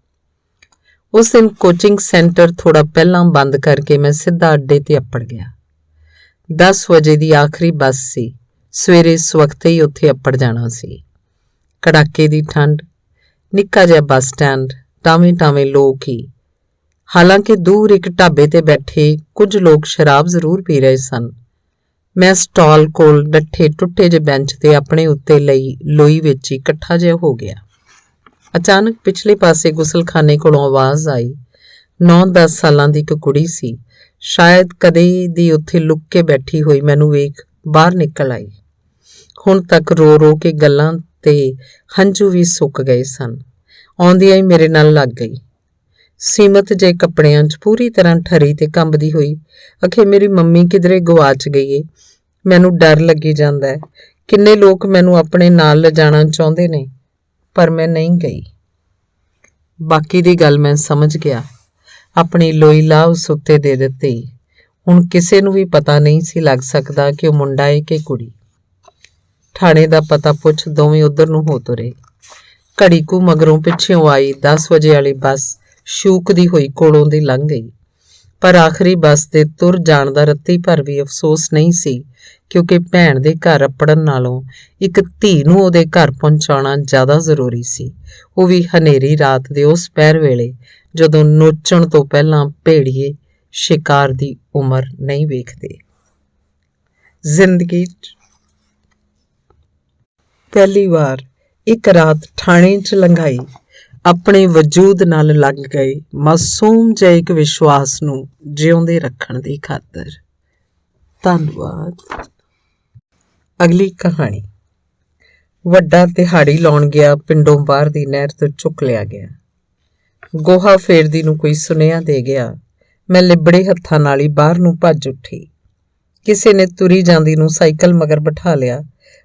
Speaker 1: ਉਸ ਦਿਨ ਕੋਚਿੰਗ ਸੈਂਟਰ ਥੋੜਾ ਪਹਿਲਾਂ ਬੰਦ ਕਰਕੇ ਮੈਂ ਸਿੱਧਾ ਅੱਡੇ ਤੇ ਅੱਪੜ ਗਿਆ। 10 ਵਜੇ ਦੀ ਆਖਰੀ ਬੱਸ ਸੀ। ਸਵੇਰੇ ਇਸ ਵਕਤ ਹੀ ਉੱਥੇ ਅੱਪੜ ਜਾਣਾ ਸੀ। ਕੜਾਕੇ ਦੀ ਠੰਡ, ਨਿੱਕਾ ਜਿਹਾ ਬੱਸ ਸਟੈਂਡ, ਟਾਵੇਂ-ਟਾਵੇਂ ਲੋਕ ਹੀ। ਹਾਲਾਂਕਿ ਦੂਰ ਇੱਕ ਢਾਬੇ ਤੇ ਬੈਠੇ ਕੁਝ ਲੋਕ ਸ਼ਰਾਬ ਜ਼ਰੂਰ ਪੀ ਰਹੇ ਸਨ। ਮੈਂ ਸਟਾਲ ਕੋਲ ਡੱਠੇ ਟੁੱਟੇ ਜਿਹੇ ਬੈਂਚ ਤੇ ਆਪਣੇ ਉੱਤੇ ਲਈ ਲੋਈ ਵਿੱਚ ਹੀ ਇਕੱਠਾ ਜਿਹਾ ਹੋ ਗਿਆ। ਅਚਾਨਕ ਪਿਛਲੇ ਪਾਸੇ ਗੁਸਲਖਾਨੇ ਕੋਲੋਂ ਆਵਾਜ਼ ਆਈ। 9-10 ਸਾਲਾਂ ਦੀ ਇੱਕ ਕੁੜੀ ਸੀ, ਸ਼ਾਇਦ ਕਦੇ ਦੀ ਉੱਥੇ ਲੁੱਕ ਕੇ ਬੈਠੀ ਹੋਈ ਮੈਨੂੰ ਵੇਖ ਬਾਹਰ ਨਿਕਲ ਆਈ। ਹੁਣ ਤੱਕ ਰੋ-ਰੋ ਕੇ ਗੱਲਾਂ ਤੇ ਹੰਝੂ ਵੀ ਸੁੱਕ ਗਏ ਸਨ। ਆਉਂਦਿਆਂ ਹੀ ਮੇਰੇ ਨਾਲ ਲੱਗ ਗਈ। ਸੀਮਤ ਜੇ ਕੱਪੜਿਆਂ 'ਚ ਪੂਰੀ ਤਰ੍ਹਾਂ ਠਰੀ ਤੇ ਕੰਬਦੀ ਹੋਈ, ਆਖੇ ਮੇਰੀ ਮੰਮੀ ਕਿਧਰੇ ਗਵਾਚ ਗਈ ਏ। ਮੈਨੂੰ ਡਰ ਲੱਗੀ ਜਾਂਦਾ ਹੈ। ਕਿੰਨੇ ਲੋਕ ਮੈਨੂੰ ਆਪਣੇ ਨਾਲ ਲਿਜਾਣਾ ਚਾਹੁੰਦੇ ਨੇ, ਪਰ ਮੈਂ ਨਹੀਂ ਗਈ। ਬਾਕੀ ਦੀ ਗੱਲ ਮੈਂ ਸਮਝ ਗਿਆ। ਆਪਣੀ ਲੋਈ ਲਾਹ ਉਸ ਉੱਤੇ ਦੇ ਦਿੱਤੀ। ਹੁਣ ਕਿਸੇ ਨੂੰ ਵੀ ਪਤਾ ਨਹੀਂ ਸੀ ਲੱਗ ਸਕਦਾ ਕਿ ਉਹ ਮੁੰਡਾ ਏ ਕਿ ਕੁੜੀ। ਠਾਣੇ ਦਾ ਪਤਾ ਪੁੱਛ ਦੋਵੇਂ ਉੱਧਰ ਨੂੰ ਹੋ ਤੁਰੇ। ਘੜੀ ਕੁ ਮਗਰੋਂ ਪਿੱਛੋਂ ਆਈ 10 ਵਜੇ ਵਾਲੀ ਬੱਸ ਸ਼ੂਕਦੀ ਹੋਈ ਕੋਲੋਂ ਦੀ ਲੰਘ ਗਈ। ਪਰ ਆਖਰੀ ਬੱਸ ਦੇ ਤੁਰ ਜਾਣ ਦਾ ਰੱਤੀ ਭਰ ਵੀ ਅਫਸੋਸ ਨਹੀਂ ਸੀ, ਕਿਉਂਕਿ ਭੈਣ ਦੇ ਘਰ ਅੱਪੜਨ ਨਾਲੋਂ ਇੱਕ ਧੀ ਨੂੰ ਉਹਦੇ ਘਰ ਪਹੁੰਚਾਉਣਾ ਜ਼ਿਆਦਾ ਜ਼ਰੂਰੀ ਸੀ, ਉਹ ਵੀ ਹਨੇਰੀ ਰਾਤ ਦੇ ਉਸ ਪਹਿਰ ਵੇਲੇ ਜਦੋਂ ਨੋਚਣ ਤੋਂ ਪਹਿਲਾਂ ਭੇੜੀਏ ਸ਼ਿਕਾਰ ਦੀ ਉਮਰ ਨਹੀਂ ਵੇਖਦੇ। ਜ਼ਿੰਦਗੀ 'ਚ ਪਹਿਲੀ ਵਾਰ ਇੱਕ ਰਾਤ ਠਾਣੇ 'ਚ ਲੰਘਾਈ। ਆਪਣੇ ਵਜੂਦ ਨਾਲ ਲੱਗ ਗਏ ਮਾਸੂਮ ਜਿਹੇ ਇੱਕ ਵਿਸ਼ਵਾਸ ਨੂੰ ਜਿਉਂਦੇ ਰੱਖਣ ਦੀ ਖਾਤਰ। ਧੰਨਵਾਦ। ਅਗਲੀ ਕਹਾਣੀ। ਵੱਡਾ ਦਿਹਾੜੀ ਲਾਉਣ ਗਿਆ ਪਿੰਡੋਂ ਬਾਹਰ ਦੀ ਨਹਿਰ ਤੋਂ ਚੁੱਕ ਲਿਆ ਗਿਆ। ਗੋਹਾ ਫੇਰਦੀ ਨੂੰ ਕੋਈ ਸੁਨੇਹਾ ਦੇ ਗਿਆ। ਮੈਂ ਲਿਬੜੇ ਹੱਥਾਂ ਨਾਲ ਹੀ ਬਾਹਰ ਨੂੰ ਭੱਜ ਉੱਠੀ। ਕਿਸੇ ਨੇ ਤੁਰੀ ਜਾਂਦੀ ਨੂੰ ਸਾਈਕਲ ਮਗਰ ਬਿਠਾ ਲਿਆ।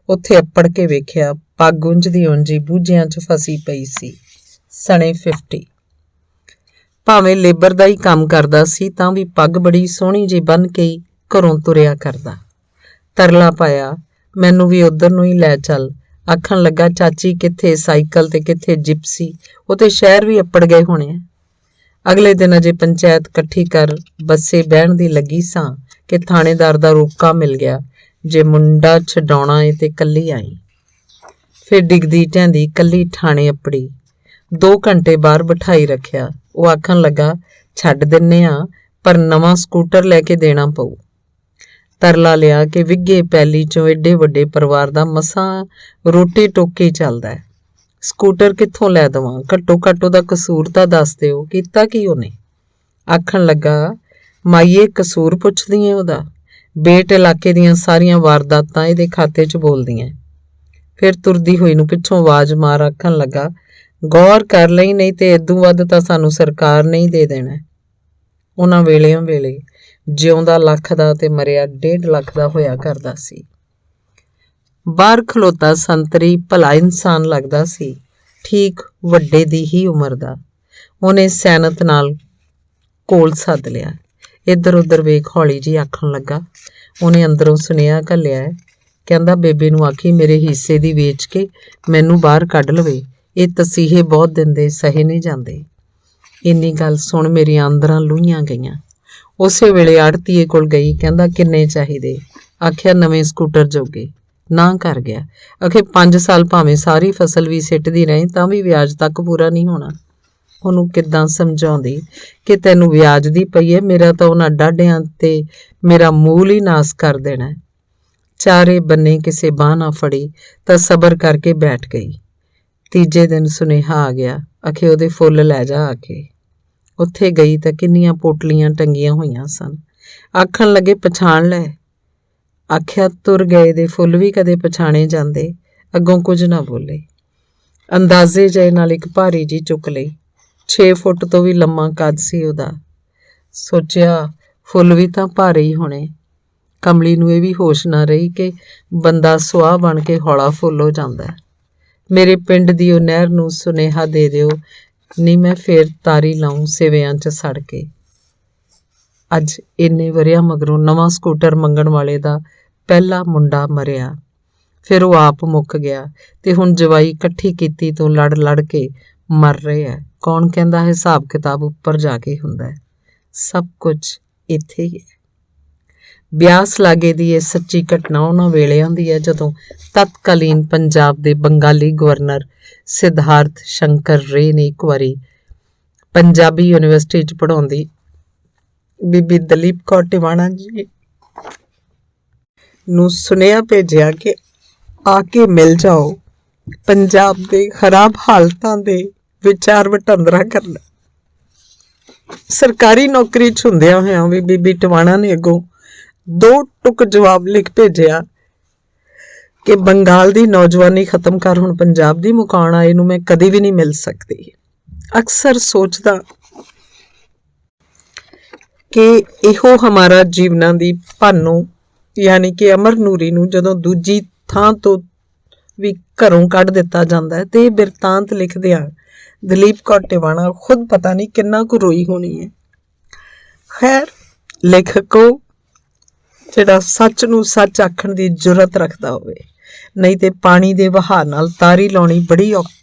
Speaker 1: ਉੱਥੇ ਅੱਪੜ ਕੇ ਵੇਖਿਆ, ਪੱਗ ਉਂਝਦੀ ਉਂਝੀ ਬੂਝਿਆਂ 'ਚ ਫਸੀ ਪਈ ਸੀ। ਸਣੇ 50। ਭਾਵੇਂ ਲੇਬਰ ਦਾ ਹੀ ਕੰਮ ਕਰਦਾ ਸੀ ਤਾਂ ਵੀ ਪੱਗ ਬੜੀ ਸੋਹਣੀ ਜਿਹੀ ਬੰਨ੍ਹ ਕੇ ਹੀ ਘਰੋਂ ਤੁਰਿਆ ਕਰਦਾ। ਤਰਲਾ ਪਾਇਆ, ਮੈਨੂੰ ਵੀ ਉੱਧਰ ਨੂੰ ਹੀ ਲੈ ਚੱਲ। ਆਖਣ ਲੱਗਾ, ਚਾਚੀ ਕਿੱਥੇ ਸਾਈਕਲ ਤੇ ਕਿੱਥੇ ਜਿਪਸੀ, ਉਹ ਤੇ ਸ਼ਹਿਰ ਵੀ ਅੱਪੜ ਗਏ ਹੋਣੇ ਆ। ਅਗਲੇ ਦਿਨ ਅਜੇ ਪੰਚਾਇਤ ਇਕੱਠੀ ਕਰ ਬੱਸੇ ਬਹਿਣ ਦੀ ਲੱਗੀ ਸਾਂ ਕਿ ਥਾਣੇਦਾਰ ਦਾ ਰੋਕਾ ਮਿਲ ਗਿਆ, ਜੇ ਮੁੰਡਾ ਛਡਾਉਣਾ ਏ ਤੇ ਕੱਲੀ ਆਈ। ਫਿਰ ਡਿੱਗਦੀ ਢਹਿੰਦੀ ਕੱਲੀ ਥਾਣੇ ਅੱਪੜੀ। 2 ਘੰਟੇ ਬਾਹਰ ਬਿਠਾਈ ਰੱਖਿਆ। ਉਹ ਆਖਣ ਲੱਗਾ, ਛੱਡ ਦਿੰਨੇ ਆ, ਪਰ ਨਵਾਂ ਸਕੂਟਰ ਲੈ ਕੇ ਦੇਣਾ ਪਊ। ਤਰਲਾ ਲਿਆ ਕਿ ਵਿੱਘੇ ਪੈਲੀ 'ਚੋਂ ਏਡੇ ਵੱਡੇ ਪਰਿਵਾਰ ਦਾ ਮਸਾਂ ਰੋਟੀ ਟੋਕੇ ਚੱਲਦਾ ਹੈ, ਸਕੂਟਰ ਕਿੱਥੋਂ ਲੈ ਦੇਵਾਂ? ਘੱਟੋ ਘੱਟ ਉਹਦਾ ਕਸੂਰ ਤਾਂ ਦੱਸ ਦਿਓ, ਕੀਤਾ ਕੀ ਉਹਨੇ? ਆਖਣ ਲੱਗਾ, ਮਾਈਏ ਕਸੂਰ ਪੁੱਛਦੀ ਏ ਉਹਦਾ? ਬੇਟ ਇਲਾਕੇ ਦੀਆਂ ਸਾਰੀਆਂ ਵਾਰਦਾਤਾਂ ਇਹਦੇ ਖਾਤੇ 'ਚ ਬੋਲਦੀਆਂ। ਫਿਰ ਤੁਰਦੀ ਹੋਈ ਨੂੰ ਪਿੱਛੋਂ ਆਵਾਜ਼ ਮਾਰ ਆਖਣ ਲੱਗਾ, ਗੌਰ ਕਰ ਲਈ, ਨਹੀਂ ਤੇ ਇਦੋਂ ਵੱਧ ਤਾਂ ਸਾਨੂੰ ਸਰਕਾਰ ਨਹੀਂ ਦੇ ਦੇਣਾ। ਉਹਨਾਂ ਵੇਲਿਆਂ ਵੇਲੇ ਜਿਉਂਦਾ ਲੱਖ ਦਾ ਤੇ ਮਰਿਆ 1.5 ਲੱਖ ਦਾ ਹੋਇਆ ਕਰਦਾ ਸੀ। ਬਾਹਰ ਖਲੋਤਾ ਸੰਤਰੀ ਭਲਾ ਇਨਸਾਨ ਲੱਗਦਾ ਸੀ, ਠੀਕ ਵੱਡੇ ਦੀ ਹੀ ਉਮਰ ਦਾ। ਉਹਨੇ ਸੈਨਤ ਨਾਲ ਕੋਲ ਸੱਦ ਲਿਆ। ਇੱਧਰ ਉੱਧਰ ਵੇਖ ਹੌਲੀ ਜੀ ਆਖਣ ਲੱਗਾ, ਉਹਨੇ ਅੰਦਰੋਂ ਸੁਨੇਹਾ ਘੱਲਿਆ ਹੈ, ਕਹਿੰਦਾ ਬੇਬੇ ਨੂੰ ਆਖੀ ਮੇਰੇ ਹਿੱਸੇ ਦੀ ਵੇਚ ਕੇ ਮੈਨੂੰ ਬਾਹਰ ਕੱਢ ਲਵੇ, ਇਹ ਤਸੀਹੇ ਬਹੁਤ ਦਿੰਦੇ, ਸਹੇ ਨਹੀਂ ਜਾਂਦੇ। ਇੰਨੀ ਗੱਲ ਸੁਣ ਮੇਰੀਆਂ ਅੰਦਰਾਂ ਲੂਹੀਆਂ ਗਈਆਂ। ਉਸੇ ਵੇਲੇ ਆੜਤੀਏ ਕੋਲ ਗਈ, ਕਹਿੰਦਾ ਕਿੰਨੇ ਚਾਹੀਦੇ? ਆਖਿਆ ਨਵੇਂ ਸਕੂਟਰ ਜੋਗੇ। ਨਾ ਕਰ ਗਿਆ। ਆਖੇ 5 ਸਾਲ ਭਾਵੇਂ ਸਾਰੀ ਫਸਲ ਵੀ ਸਿੱਟਦੀ ਰਹੀ ਤਾਂ ਵੀ ਵਿਆਜ ਤੱਕ ਪੂਰਾ ਨਹੀਂ ਹੋਣਾ। ਉਹਨੂੰ ਕਿੱਦਾਂ ਸਮਝਾਉਂਦੀ ਕਿ ਤੈਨੂੰ ਵਿਆਜ ਦੀ ਪਈ ਹੈ, ਮੇਰਾ ਤਾਂ ਉਹਨਾਂ ਡਾਢਿਆਂ ਤੇ ਮੇਰਾ ਮੂਲ ਹੀ ਨਾਸ ਕਰ ਦੇਣਾ। ਚਾਰੇ ਬੰਨੇ ਕਿਸੇ ਬਾਂਹ ਨਾ ਫੜੀ ਤਾਂ ਸਬਰ ਕਰਕੇ ਬੈਠ ਗਈ। ਤੀਜੇ ਦਿਨ ਸੁਨੇਹਾ ਆ ਗਿਆ, ਆਖੇ ਉਹਦੇ ਫੁੱਲ ਲੈ ਜਾ ਆ ਕੇ। ਉੱਥੇ ਗਈ ਤਾਂ ਕਿੰਨੀਆਂ ਪੋਟਲੀਆਂ ਟੰਗੀਆਂ ਹੋਈਆਂ ਸਨ। ਆਖਣ ਲੱਗੇ, ਪਛਾਣ ਲੈ। ਆਖਿਆ, ਤੁਰ ਗਏ ਦੇ ਫੁੱਲ ਵੀ ਕਦੇ ਪਛਾਣੇ ਜਾਂਦੇ। ਅੱਗੋਂ ਕੁਝ ਨਾ ਬੋਲੇ। ਅੰਦਾਜ਼ੇ ਜਿਹੇ ਨਾਲ ਇੱਕ ਭਾਰੀ ਜੀ ਚੁੱਕ ਲਈ। 6 ਫੁੱਟ ਤੋਂ ਵੀ ਲੰਮਾ ਕੱਦ ਸੀ ਉਹਦਾ। ਸੋਚਿਆ, ਫੁੱਲ ਵੀ ਤਾਂ ਭਾਰੇ ਹੀ ਹੋਣੇ। ਕਮਲੀ ਨੂੰ ਇਹ ਵੀ ਹੋਸ਼ ਨਾ ਰਹੀ ਕਿ ਬੰਦਾ ਸੁਆਹ ਬਣ ਕੇ ਹੌਲਾ ਫੁੱਲ ਹੋ ਜਾਂਦਾ। ਮੇਰੇ ਪਿੰਡ ਦੀ ਉਹ ਨਹਿਰ ਨੂੰ ਸੁਨੇਹਾ ਦੇ ਦਿਓ, ਨਹੀਂ ਮੈਂ ਫੇਰ ਤਾਰੀ ਲਾਊਂ ਸਿਵਿਆਂ 'ਚ ਸੜ ਕੇ। ਅੱਜ ਇੰਨੇ ਵਰਿਆਂ ਮਗਰੋਂ ਨਵਾਂ ਸਕੂਟਰ ਮੰਗਣ ਵਾਲੇ ਦਾ ਪਹਿਲਾ ਮੁੰਡਾ ਮਰਿਆ। ਫਿਰ ਉਹ ਆਪ ਮੁੱਕ ਗਿਆ ਤੇ ਹੁਣ ਜਵਾਈ ਇਕੱਠੀ ਕੀਤੀ ਤੋਂ ਲੜ ਲੜ ਕੇ ਮਰ ਰਹੇ ਹੈ। ਕੌਣ ਕਹਿੰਦਾ ਹਿਸਾਬ ਕਿਤਾਬ ਉੱਪਰ ਜਾ ਕੇ ਹੁੰਦਾ? ਸਭ ਕੁਝ ਇੱਥੇ ਹੀ ਹੈ। ਬਿਆਸ ਲਾਗੇ ਦੀ ਇਹ ਸੱਚੀ ਘਟਨਾ ਉਹਨਾਂ ਵੇਲਿਆਂ ਦੀ ਹੈ ਜਦੋਂ ਤਤਕਾਲੀਨ ਪੰਜਾਬ ਦੇ ਬੰਗਾਲੀ ਗਵਰਨਰ ਸਿਧਾਰਥ ਸ਼ੰਕਰ ਰੇ ਨੇ ਇੱਕ ਵਾਰੀ ਪੰਜਾਬੀ ਯੂਨੀਵਰਸਿਟੀ 'ਚ ਪੜ੍ਹਾਉਂਦੀ ਬੀਬੀ ਦਲੀਪ ਕੌਰ ਟਿਵਾਣਾ ਜੀ ਨੂੰ ਸੁਨੇਹਾ ਭੇਜਿਆ ਕਿ ਆ ਕੇ ਮਿਲ ਜਾਓ, ਪੰਜਾਬ ਦੇ ਖਰਾਬ ਹਾਲਤਾਂ ਦੇ ਵਿਚਾਰ ਵਟਾਂਦਰਾ ਕਰਨਾ। ਸਰਕਾਰੀ ਨੌਕਰੀ 'ਚ ਹੁੰਦਿਆਂ ਹੋਇਆਂ ਵੀ ਬੀਬੀ ਟਿਵਾਣਾ ਨੇ ਅੱਗੋਂ 2 ਟੁਕ ਜਵਾਬ ਲਿਖ ਭੇਜਿਆ ਕਿ ਬੰਗਾਲ ਦੀ ਨੌਜਵਾਨੀ ਖਤਮ ਕਰ, ਹੁਣ ਪੰਜਾਬ ਦੀ ਮੁਕਾਉਣ ਆਏ ਨੂੰ ਮੈਂ ਕਦੇ ਵੀ ਨਹੀਂ ਮਿਲ ਸਕਦੀ। ਅਕਸਰ ਸੋਚਦਾ ਕਿ ਇਹੋ ਹਮਾਰਾ ਜੀਵਨਾਂ ਦੀ ਭਾਨੋ ਯਾਨੀ ਕਿ ਅਮਰ ਨੂਰੀ ਨੂੰ ਜਦੋਂ ਦੂਜੀ ਥਾਂ ਤੋਂ ਵੀ ਘਰੋਂ ਕੱਢ ਦਿੱਤਾ ਜਾਂਦਾ ਹੈ ਤੇ ਇਹ ਬਿਰਤਾਂਤ ਲਿਖਦਿਆਂ ਦਲੀਪ ਕੌਰ ਟਿਵਾਣਾ ਖੁਦ ਪਤਾ ਨਹੀਂ ਕਿੰਨਾ ਕੁ ਰੋਈ ਹੋਣੀ ਹੈ। ਖੈਰ, ਲੇਖਕੋ ਜਿਹੜਾ ਸੱਚ ਨੂੰ ਸੱਚ ਆਖਣ ਦੀ ਜੁਰਤ ਰੱਖਦਾ ਹੋਵੇ, ਨਹੀਂ ਤੇ ਪਾਣੀ ਦੇ ਵਹਾਅ ਨਾਲ ਤਾਰੀ ਲਾਉਣੀ ਬੜੀ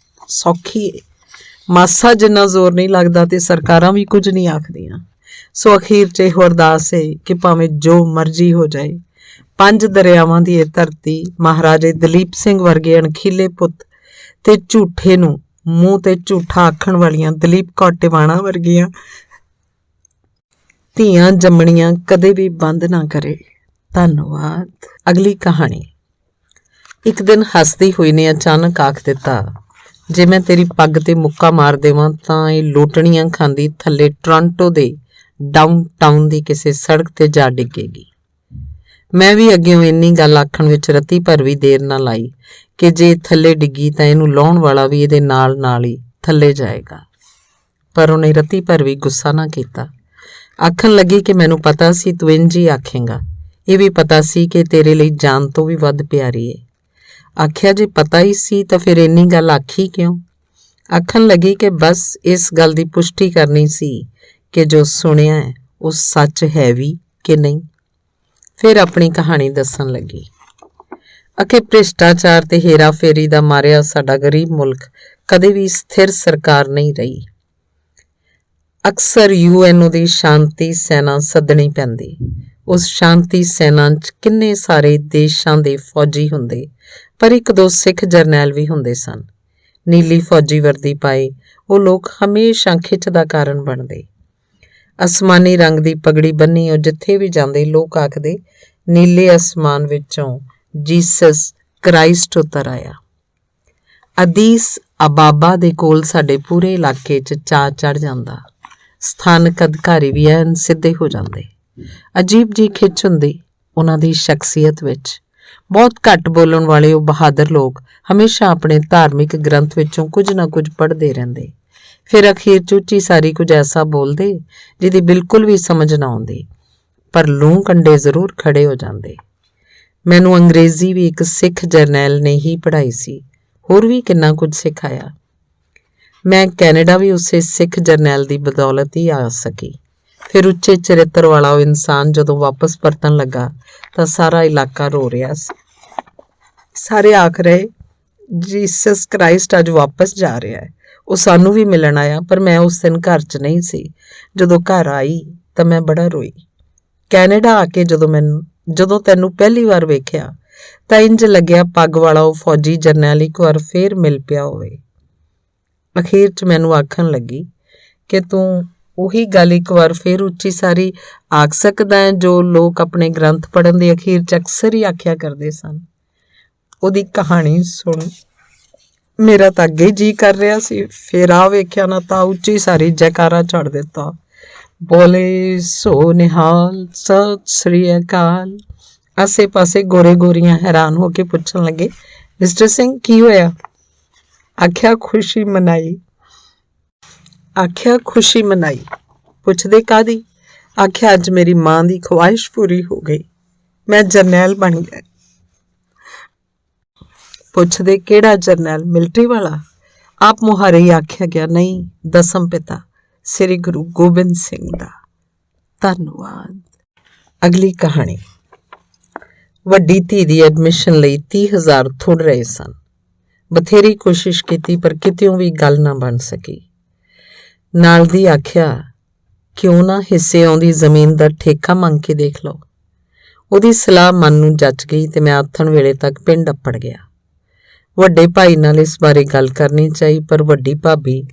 Speaker 1: ਸੌਖੀ ਹੈ। ਮਾਸਾ ਜਿੰਨਾ ਜ਼ੋਰ ਨਹੀਂ ਲੱਗਦਾ ਤੇ ਸਰਕਾਰਾਂ ਵੀ ਕੁਝ ਨਹੀਂ ਆਖਦੀਆਂ। ਸੋ ਅਖੀਰ 'ਚ ਇਹੋ ਅਰਦਾਸ ਹੈ ਕਿ ਭਾਵੇਂ ਜੋ ਮਰਜ਼ੀ ਹੋ ਜਾਏ, 5 ਦਰਿਆਵਾਂ ਦੀ ਇਹ ਧਰਤੀ ਮਹਾਰਾਜੇ ਦਲੀਪ ਸਿੰਘ ਵਰਗੇ ਅਣਖੀਲੇ ਪੁੱਤ ਤੇ ਝੂਠੇ ਨੂੰ ਮੂੰਹ ਤੇ ਝੂਠਾ ਆਖਣ ਵਾਲੀਆਂ ਦਲੀਪ ਕੌਰ ਟਿਵਾਣਾ ਵਰਗੀਆਂ ਧੀਆਂ ਜੰਮਣੀਆਂ ਕਦੇ ਵੀ ਬੰਦ ਨਾ ਕਰੇ। ਧੰਨਵਾਦ। ਅਗਲੀ ਕਹਾਣੀ। ਇੱਕ ਦਿਨ ਹੱਸਦੀ ਹੋਈ ਨੇ ਅਚਾਨਕ ਆਖ ਦਿੱਤਾ, ਜੇ ਮੈਂ ਤੇਰੀ ਪੱਗ ਤੇ ਮੁੱਕਾ ਮਾਰ ਦੇਵਾਂ ਤਾਂ ਇਹ ਲੋਟਣੀਆਂ ਖਾਂਦੀ ਥੱਲੇ ਟੋਰਾਂਟੋ ਦੇ ਡਾਊਨਟਾਊਨ ਦੀ ਕਿਸੇ ਸੜਕ ਤੇ ਜਾ ਡਿੱਗੇਗੀ। ਮੈਂ ਵੀ ਅੱਗਿਓਂ ਇੰਨੀ ਗੱਲ ਆਖਣ ਵਿੱਚ ਰਤੀ ਭਰ ਵੀ ਦੇਰ ਨਾ ਲਾਈ ਕਿ ਜੇ ਥੱਲੇ ਡਿੱਗੀ ਤਾਂ ਇਹਨੂੰ ਲਾਹੁਣ ਵਾਲਾ ਵੀ ਇਹਦੇ ਨਾਲ ਨਾਲ ਹੀ ਥੱਲੇ ਜਾਏਗਾ। ਪਰ ਉਹਨੇ ਰਤੀ ਭਰ ਵੀ ਗੁੱਸਾ ਨਾ ਕੀਤਾ। ਆਖਣ ਲੱਗੀ ਕਿ ਮੈਨੂੰ ਪਤਾ ਸੀ ਤੂੰ ਇੰਝ ਹੀ ਆਖੇਂਗਾ। ਇਹ ਵੀ ਪਤਾ ਸੀ ਕਿ ਤੇਰੇ ਲਈ ਜਾਨ ਤੋਂ ਵੀ ਵੱਧ ਪਿਆਰੀ ਏ। ਆਖਿਆ ਜੇ ਪਤਾ ਹੀ ਸੀ ਤਾਂ ਫਿਰ ਇੰਨੀ ਗੱਲ ਆਖੀ ਕਿਉਂ? ਆਖਣ ਲੱਗੀ ਕਿ ਬਸ ਇਸ ਗੱਲ ਦੀ ਪੁਸ਼ਟੀ ਕਰਨੀ ਸੀ ਕਿ ਜੋ ਸੁਣਿਆ ਹੈ ਉਹ ਸੱਚ ਹੈ ਵੀ ਕਿ ਨਹੀਂ। ਫਿਰ ਆਪਣੀ ਕਹਾਣੀ ਦੱਸਣ ਲੱਗੀ। ਅਖੇ ਭ੍ਰਿਸ਼ਟਾਚਾਰ ਤੇ ਹੇਰਾ ਫੇਰੀ ਦਾ ਮਾਰਿਆ ਸਾਡਾ ਗਰੀਬ ਮੁਲਕ ਕਦੇ ਵੀ ਸਥਿਰ ਸਰਕਾਰ ਨਹੀਂ ਰਹੀ। ਅਕਸਰ UN ਦੀ ਸ਼ਾਂਤੀ ਸੈਨਾ ਸੱਦਣੀ ਪੈਂਦੀ। ਉਸ ਸ਼ਾਂਤੀ ਸੈਨਾ 'ਚ ਕਿੰਨੇ ਸਾਰੇ ਦੇਸ਼ਾਂ ਦੇ ਫੌਜੀ ਹੁੰਦੇ, ਪਰ ਇੱਕ ਦੋ ਸਿੱਖ ਜਰਨੈਲ ਵੀ ਹੁੰਦੇ ਸਨ। ਨੀਲੀ ਫੌਜੀ ਵਰਦੀ ਪਾਏ ਉਹ ਲੋਕ ਹਮੇਸ਼ਾ ਖਿੱਚ ਦਾ ਕਾਰਨ ਬਣਦੇ। ਅਸਮਾਨੀ ਰੰਗ ਦੀ ਪਗੜੀ ਬੰਨੀ ਉਹ ਜਿੱਥੇ ਵੀ ਜਾਂਦੇ ਲੋਕ ਆਖਦੇ ਨੀਲੇ ਅਸਮਾਨ ਵਿੱਚੋਂ ਜੀਸਸ ਕ੍ਰਾਈਸਟ ਉਤਰ ਆਇਆ। ਅਦੀਸ ਅਬਾਬਾ ਦੇ ਕੋਲ ਸਾਡੇ ਪੂਰੇ ਇਲਾਕੇ 'ਚ ਚਾਅ ਚੜ੍ਹ ਜਾਂਦਾ। ਸਥਾਨਕ ਅਧਿਕਾਰੀ ਵੀ ਐਨ ਸਿੱਧੇ ਹੋ ਜਾਂਦੇ। ਅਜੀਬ ਜੀ ਖਿੱਚ ਹੁੰਦੀ ਉਹਨਾਂ ਦੀ ਸ਼ਖਸੀਅਤ ਵਿੱਚ। ਬਹੁਤ ਘੱਟ ਬੋਲਣ ਵਾਲੇ ਉਹ ਬਹਾਦਰ ਲੋਕ ਹਮੇਸ਼ਾ ਆਪਣੇ ਧਾਰਮਿਕ ਗ੍ਰੰਥ ਵਿੱਚੋਂ ਕੁਝ ਨਾ ਕੁਝ ਪੜ੍ਹਦੇ ਰਹਿੰਦੇ। ਫਿਰ ਅਖੀਰ 'ਚ ਉੱਚੀ ਸਾਰੀ ਕੁਝ ਐਸਾ ਬੋਲਦੇ ਜਿਹਦੀ ਬਿਲਕੁਲ ਵੀ ਸਮਝ ਨਾ ਆਉਂਦੀ, ਪਰ ਲੂੰ ਕੰਡੇ ਜ਼ਰੂਰ ਖੜੇ ਹੋ ਜਾਂਦੇ। ਮੈਨੂੰ ਅੰਗਰੇਜ਼ੀ ਵੀ ਇੱਕ ਸਿੱਖ ਜਰਨੈਲ ਨੇ ਹੀ ਪੜ੍ਹਾਈ ਸੀ, ਹੋਰ ਵੀ ਕਿੰਨਾ ਕੁਝ ਸਿਖਾਇਆ। ਮੈਂ ਕੈਨੇਡਾ ਵੀ ਉਸੇ ਸਿੱਖ ਜਰਨੈਲ ਦੀ ਬਦੌਲਤ ਹੀ ਆ ਸਕੀ। ਫਿਰ ਉੱਚੇ ਚਰਿੱਤਰ ਵਾਲਾ ਉਹ ਇਨਸਾਨ ਜਦੋਂ ਵਾਪਸ ਪਰਤਣ ਲੱਗਾ ਤਾਂ ਸਾਰਾ ਇਲਾਕਾ ਰੋ ਰਿਹਾ ਸੀ। ਸਾਰੇ ਆਖ ਰਹੇ ਜੀਸਸ ਕ੍ਰਾਈਸਟ ਅੱਜ ਵਾਪਸ ਜਾ ਰਿਹਾ ਹੈ। ਉਹ ਸਾਨੂੰ ਵੀ ਮਿਲਣ ਆਇਆ, ਪਰ ਮੈਂ ਉਸ ਦਿਨ ਘਰ 'ਚ ਨਹੀਂ ਸੀ। ਜਦੋਂ ਘਰ ਆਈ ਤਾਂ ਮੈਂ ਬੜਾ ਰੋਈ। ਕੈਨੇਡਾ ਆ ਕੇ ਜਦੋਂ ਤੈਨੂੰ ਪਹਿਲੀ ਵਾਰ ਵੇਖਿਆ ਤਾਂ ਇੰਝ ਲੱਗਿਆ ਪੱਗ ਵਾਲਾ ਉਹ ਫੌਜੀ ਜਰਨੈਲ ਇੱਕ ਵਾਰ ਫੇਰ ਮਿਲ ਪਿਆ ਹੋਵੇ। ਅਖੀਰ 'ਚ ਮੈਨੂੰ ਆਖਣ ਲੱਗੀ ਕਿ ਤੂੰ ਉਹੀ ਗੱਲ ਇੱਕ ਵਾਰ ਫੇਰ ਉੱਚੀ ਸਾਰੀ ਆਖ ਸਕਦਾ ਹੈ ਜੋ ਲੋਕ ਆਪਣੇ ਗ੍ਰੰਥ ਪੜ੍ਹਨ ਦੇ ਅਖੀਰ 'ਚ ਅਕਸਰ ਹੀ ਆਖਿਆ ਕਰਦੇ ਸਨ। ਉਹਦੀ ਕਹਾਣੀ ਸੁਣ ਮੇਰਾ ਤਾਂ ਅੱਗੇ ਜੀ ਕਰ ਰਿਹਾ ਸੀ, ਫਿਰ ਆ ਵੇਖਿਆ ਨਾ ਤਾਂ ਉੱਚੀ ਸਾਰੀ ਜੈਕਾਰਾ ਛੱਡ ਦਿੱਤਾ। ਬੋਲੇ ਸੋ ਨਿਹਾਲ, ਸਤਿ ਸ੍ਰੀ ਅਕਾਲ। ਆਸੇ ਪਾਸੇ ਗੋਰੇ ਗੋਰੀਆਂ ਹੈਰਾਨ ਹੋ ਕੇ ਪੁੱਛਣ ਲੱਗੇ, ਮਿਸਟਰ ਸਿੰਘ ਕੀ ਹੋਇਆ? ਆਖਿਆ ਖੁਸ਼ੀ ਮਨਾਈ। ਪੁੱਛਦੇ ਕਾਹਦੀ? ਆਖਿਆ ਅੱਜ ਮੇਰੀ ਮਾਂ ਦੀ ਖਵਾਇਸ਼ ਪੂਰੀ ਹੋ ਗਈ, ਮੈਂ ਜਰਨੈਲ ਬਣ ਗਿਆ। ਪੁੱਛਦੇ ਕਿਹੜਾ ਜਰਨੈਲ? ਮਿਲਟਰੀ ਵਾਲਾ? ਆਪ ਮੁਹਾਰੇ ਹੀ ਆਖਿਆ ਗਿਆ, ਨਹੀਂ, ਦਸਮ ਪਿਤਾ ਸ੍ਰੀ ਗੁਰੂ ਗੋਬਿੰਦ ਸਿੰਘ ਦਾ। ਧੰਨਵਾਦ। ਅਗਲੀ ਕਹਾਣੀ। ਵੱਡੀ ਧੀ ਦੀ ਐਡਮਿਸ਼ਨ ਲਈ 30,000 ਥੁੜ ਰਹੇ ਸਨ। ਬਥੇਰੀ ਕੋਸ਼ਿਸ਼ ਕੀਤੀ ਪਰ ਕਿਤਿਓਂ ਵੀ ਗੱਲ ਨਾ ਬਣ ਸਕੀ। ਨਾਲ ਦੀ ਆਖਿਆ ਕਿਉਂ ਨਾ ਹਿੱਸੇ ਆਉਂਦੀ ਜ਼ਮੀਨ ਦਾ ਠੇਕਾ ਮੰਗ ਕੇ ਦੇਖ ਲਓ। ਉਹਦੀ ਸਲਾਹ ਮਨ ਨੂੰ ਜੱਚ ਗਈ ਤੇ ਮੈਂ ਆਥਣ ਵੇਲੇ ਤੱਕ ਪਿੰਡ ਅੱਪੜ ਗਿਆ। ਵੱਡੇ ਭਾਈ ਨਾਲ ਇਸ ਬਾਰੇ ਗੱਲ ਕਰਨੀ ਚਾਹੀ, ਪਰ ਵੱਡੀ ਭਾਬੀ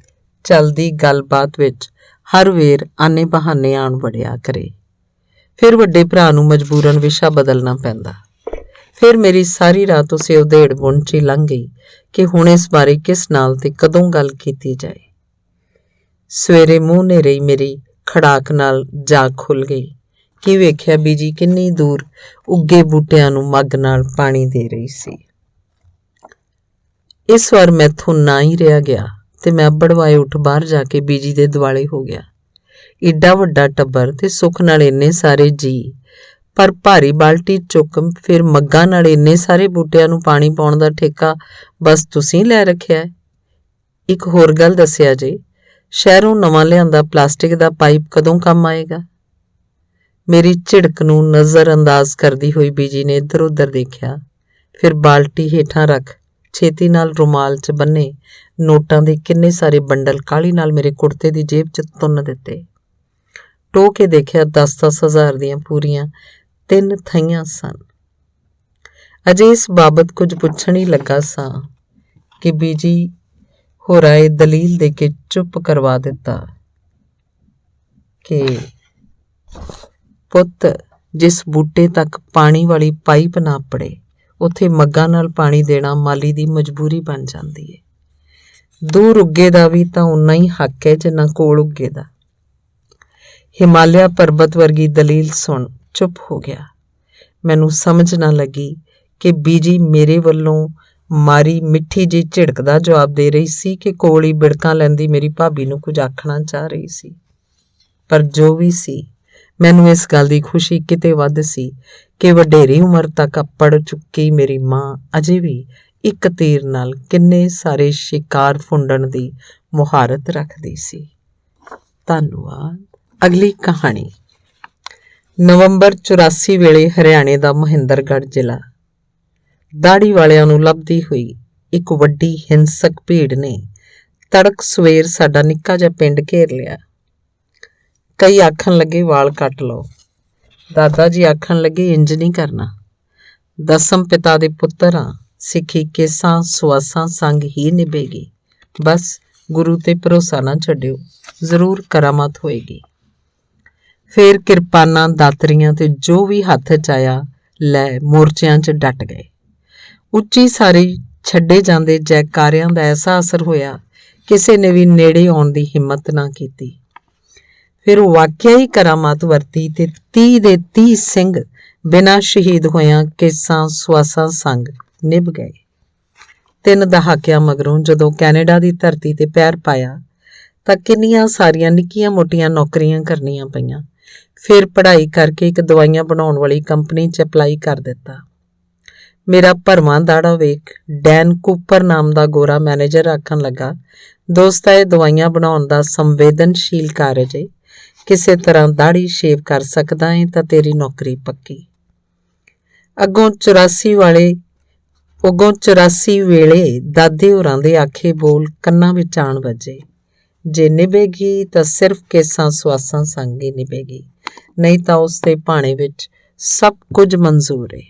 Speaker 1: ਚਲਦੀ ਗੱਲਬਾਤ ਵਿੱਚ ਹਰ ਵੇਰ ਆਨੇ ਬਹਾਨੇ ਆਣ ਵੜਿਆ ਕਰੇ। ਫਿਰ ਵੱਡੇ ਭਰਾ ਨੂੰ ਮਜਬੂਰਨ ਵਿਸ਼ਾ ਬਦਲਣਾ ਪੈਂਦਾ। ਫਿਰ ਮੇਰੀ ਸਾਰੀ ਰਾਤ ਉਸੇ ਉਧੇੜ ਬੁਣ 'ਚ ਹੀ ਲੰਘ ਗਈ ਕਿ ਹੁਣ ਇਸ ਬਾਰੇ ਕਿਸ ਨਾਲ ਤੇ ਕਦੋਂ ਗੱਲ ਕੀਤੀ ਜਾਏ। ਸਵੇਰੇ ਮੂੰਹ ਨੇਰੇ ਹੀ ਮੇਰੀ ਖੜਾਕ ਨਾਲ ਜਾਗ ਖੁੱਲ੍ਹ ਗਈ ਕਿ ਵੇਖਿਆ ਬੀਜੀ ਕਿੰਨੀ ਦੂਰ ਉੱਗੇ ਬੂਟਿਆਂ ਨੂੰ ਮੱਗ ਨਾਲ ਪਾਣੀ ਦੇ ਰਹੀ ਸੀ। ਇਸ ਵਾਰ ਮੈਥੋਂ ਨਾ ਹੀ ਰਿਹਾ ਗਿਆ ਤੇ ਮੈਂ ਅੱਬੜਵਾਏ ਉੱਠ ਬਾਹਰ ਜਾ ਕੇ ਬੀਜੀ ਦੇ ਦੁਆਲੇ ਹੋ ਗਿਆ। ਏਡਾ ਵੱਡਾ ਟੱਬਰ ਤੇ ਸੁੱਖ ਨਾਲ ਇੰਨੇ ਸਾਰੇ ਜੀ, ਪਰ ਭਾਰੀ ਬਾਲਟੀ ਚੁੱਕ ਫਿਰ ਮੱਗਾਂ ਨਾਲ ਇੰਨੇ ਸਾਰੇ ਬੂਟਿਆਂ ਨੂੰ ਪਾਣੀ ਪਾਉਣ ਦਾ ਠੇਕਾ ਬਸ ਤੁਸੀਂ ਲੈ ਰੱਖਿਆ ਹੈ। ਇੱਕ ਹੋਰ ਗੱਲ ਦੱਸਿਆ ਜੇ, ਸ਼ਹਿਰੋਂ ਨਵਾਂ ਲਿਆਂਦਾ ਪਲਾਸਟਿਕ ਦਾ ਪਾਈਪ ਕਦੋਂ ਕੰਮ ਆਏਗਾ? ਮੇਰੀ ਝਿੜਕ ਨੂੰ ਨਜ਼ਰ ਅੰਦਾਜ਼ ਕਰਦੀ ਹੋਈ ਬੀਜੀ ਨੇ ਇੱਧਰ ਉੱਧਰ ਦੇਖਿਆ, ਫਿਰ ਬਾਲਟੀ ਹੇਠਾਂ ਰੱਖ ਛੇਤੀ ਨਾਲ ਰੁਮਾਲ 'ਚ ਬੰਨੇ ਨੋਟਾਂ ਦੇ ਕਿੰਨੇ ਸਾਰੇ ਬੰਡਲ ਕਾਹਲੀ ਨਾਲ ਮੇਰੇ ਕੁੜਤੇ ਦੀ ਜੇਬ 'ਚ ਤੁੰਨ ਦਿੱਤੇ। ਟੋਹ ਕੇ ਦੇਖਿਆ 10-10 ਹਜ਼ਾਰ ਦੀਆਂ ਪੂਰੀਆਂ 3 ਥਈਆਂ ਸਨ। ਅਜੇ ਇਸ ਬਾਬਤ ਕੁਝ ਪੁੱਛਣ ਹੀ ਲੱਗਾ ਸਾਂ ਕਿ ਬੀਜੀ ਹੋਰਾਂ ਇਹ ਦਲੀਲ ਦੇ ਕੇ ਚੁੱਪ ਕਰਵਾ ਦਿੱਤਾ ਕਿ ਪੁੱਤ, ਜਿਸ ਬੂਟੇ ਤੱਕ ਪਾਣੀ ਵਾਲੀ ਪਾਈਪ ਨਾ ਪੜੇ ਉੱਥੇ ਮੱਗਾਂ ਨਾਲ ਪਾਣੀ ਦੇਣਾ ਮਾਲੀ ਦੀ ਮਜਬੂਰੀ ਬਣ ਜਾਂਦੀ ਹੈ। ਦੂਰ ਉੱਗੇ ਦਾ ਵੀ ਤਾਂ ਉਨਾ ਹੀ ਹੱਕ ਹੈ ਜਿੰਨਾ ਕੋਲ ਉੱਗੇ ਦਾ। ਹਿਮਾਲਿਆ ਪਰਬਤ ਵਰਗੀ ਦਲੀਲ ਸੁਣ ਚੁੱਪ ਹੋ ਗਿਆ। ਮੈਨੂੰ ਸਮਝ ਨਾ ਲੱਗੀ ਕਿ ਬੀਜੀ ਮੇਰੇ ਵੱਲੋਂ ਮਾਰੀ ਮਿੱਠੀ ਜਿਹੀ ਝਿੜਕ ਦਾ ਜਵਾਬ ਦੇ ਰਹੀ ਸੀ ਕਿ ਕੋਲ ਹੀ ਬਿੜਕਾਂ ਲੈਂਦੀ ਮੇਰੀ ਭਾਬੀ ਨੂੰ ਕੁਝ ਆਖਣਾ ਚਾਹ ਰਹੀ ਸੀ। ਪਰ ਜੋ ਵੀ ਸੀ, ਮੈਨੂੰ ਇਸ ਗੱਲ ਦੀ ਖੁਸ਼ੀ ਕਿਤੇ ਵੱਧ ਸੀ ਕਿ ਵਡੇਰੀ ਉਮਰ ਤੱਕ ਪੜ ਚੁੱਕੀ ਮੇਰੀ ਮਾਂ ਅਜੇ ਵੀ ਇੱਕ ਤੀਰ ਨਾਲ ਕਿੰਨੇ ਸਾਰੇ ਸ਼ਿਕਾਰ ਫੁੰਡਣ ਦੀ ਮੁਹਾਰਤ ਰੱਖਦੀ ਸੀ। ਧੰਨਵਾਦ। ਅਗਲੀ ਕਹਾਣੀ। ਨਵੰਬਰ 84 ਵੇਲੇ ਹਰਿਆਣੇ ਦਾ ਮਹਿੰਦਰਗੜ੍ਹ ਜ਼ਿਲ੍ਹਾ। ਦਾੜੀ ਵਾਲਿਆਂ ਨੂੰ ਲੱਭਦੀ ਹੋਈ ਇੱਕ ਵੱਡੀ ਹਿੰਸਕ ਭੀੜ ਨੇ ਤੜਕ ਸਵੇਰ ਸਾਡਾ ਨਿੱਕਾ ਜਿਹਾ ਪਿੰਡ ਘੇਰ ਲਿਆ। ਕਈ ਆਖਣ ਲੱਗੇ ਵਾਲ ਕੱਟ ਲਓ। ਦਾਦਾ ਜੀ ਆਖਣ ਲੱਗੇ ਇੰਜ ਨਹੀਂ ਕਰਨਾ। ਦਸਮ ਪਿਤਾ ਦੇ ਪੁੱਤਰ ਹਾਂ, ਸਿੱਖੀ ਕੇਸਾਂ ਸੁਆਸਾਂ ਸੰਗ ਹੀ ਨਿਭੇਗੀ। ਬਸ ਗੁਰੂ ਤੇ ਭਰੋਸਾ ਨਾ ਛੱਡਿਓ, ਜ਼ਰੂਰ ਕਰਾਮਾਤ ਹੋਏਗੀ। ਫੇਰ ਕਿਰਪਾਨਾਂ ਦਾਤਰੀਆਂ ਤੇ ਜੋ ਵੀ ਹੱਥ 'ਚ ਆਇਆ ਲੈ ਮੋਰਚਿਆਂ 'ਚ ਡਟ ਗਏ। ਉੱਚੀ ਸਾਰੀ ਛੱਡੇ ਜਾਂਦੇ ਜੈਕਾਰਿਆਂ ਦਾ ਐਸਾ ਅਸਰ ਹੋਇਆ ਕਿਸੇ ਨੇ ਵੀ ਨੇੜੇ ਆਉਣ ਦੀ ਹਿੰਮਤ ਨਾ ਕੀਤੀ। ਫਿਰ ਉਹ ਵਾਕਿਆ ਹੀ ਕਰਾਮਾਤ ਵਰਤੀ ਤੇ 30 ਦੇ 30 ਸਿੰਘ ਬਿਨਾਂ ਸ਼ਹੀਦ ਹੋਇਆਂ ਕੇਸਾਂ ਸੁਆਸਾਂ ਸੰਗ ਨਿਭ ਗਏ। 3 ਦਹਾਕਿਆਂ ਮਗਰੋਂ ਜਦੋਂ ਕੈਨੇਡਾ ਦੀ ਧਰਤੀ ਤੇ ਪੈਰ ਪਾਇਆ ਤਾਂ ਕਿੰਨੀਆਂ ਸਾਰੀਆਂ ਨਿੱਕੀਆਂ ਮੋਟੀਆਂ ਨੌਕਰੀਆਂ ਕਰਨੀਆਂ ਪਈਆਂ। ਫਿਰ ਪੜ੍ਹਾਈ ਕਰਕੇ ਇੱਕ ਦਵਾਈਆਂ ਬਣਾਉਣ ਵਾਲੀ ਕੰਪਨੀ 'ਚ ਅਪਲਾਈ ਕਰ ਦਿੱਤਾ। ਮੇਰਾ ਭਰਵਾਂ ਦਾੜਾ ਵੇਖ ਡੈਨ ਕੂਪਰ ਨਾਮ ਦਾ ਗੋਰਾ ਮੈਨੇਜਰ ਆਖਣ ਲੱਗਾ, ਦੋਸਤਾ ਇਹ ਦਵਾਈਆਂ ਬਣਾਉਣ ਦਾ ਸੰਵੇਦਨਸ਼ੀਲ ਕਾਰਜ ਏ, ਕਿਸੇ ਤਰ੍ਹਾਂ ਦਾੜੀ ਸ਼ੇਵ ਕਰ ਸਕਦਾ ਏ ਤਾਂ ਤੇਰੀ ਨੌਕਰੀ ਪੱਕੀ। ਅੱਗੋਂ 84 ਵੇਲੇ ਦਾਦੇ ਹੋਰਾਂ ਦੇ ਆਖੇ ਬੋਲ ਕੰਨਾਂ ਵਿੱਚ ਆਣ ਵੱਜੇ, ਜੇ ਨਿਭੇਗੀ ਤਾਂ ਸਿਰਫ ਕੇਸਾਂ ਸੁਆਸਾਂ ਸੰਗ ਹੀ ਨਿਭੇਗੀ, ਨਹੀਂ ਤਾਂ ਉਸ ਦੇ ਭਾਣੇ ਵਿੱਚ ਸਭ ਕੁਝ ਮਨਜ਼ੂਰ ਏ।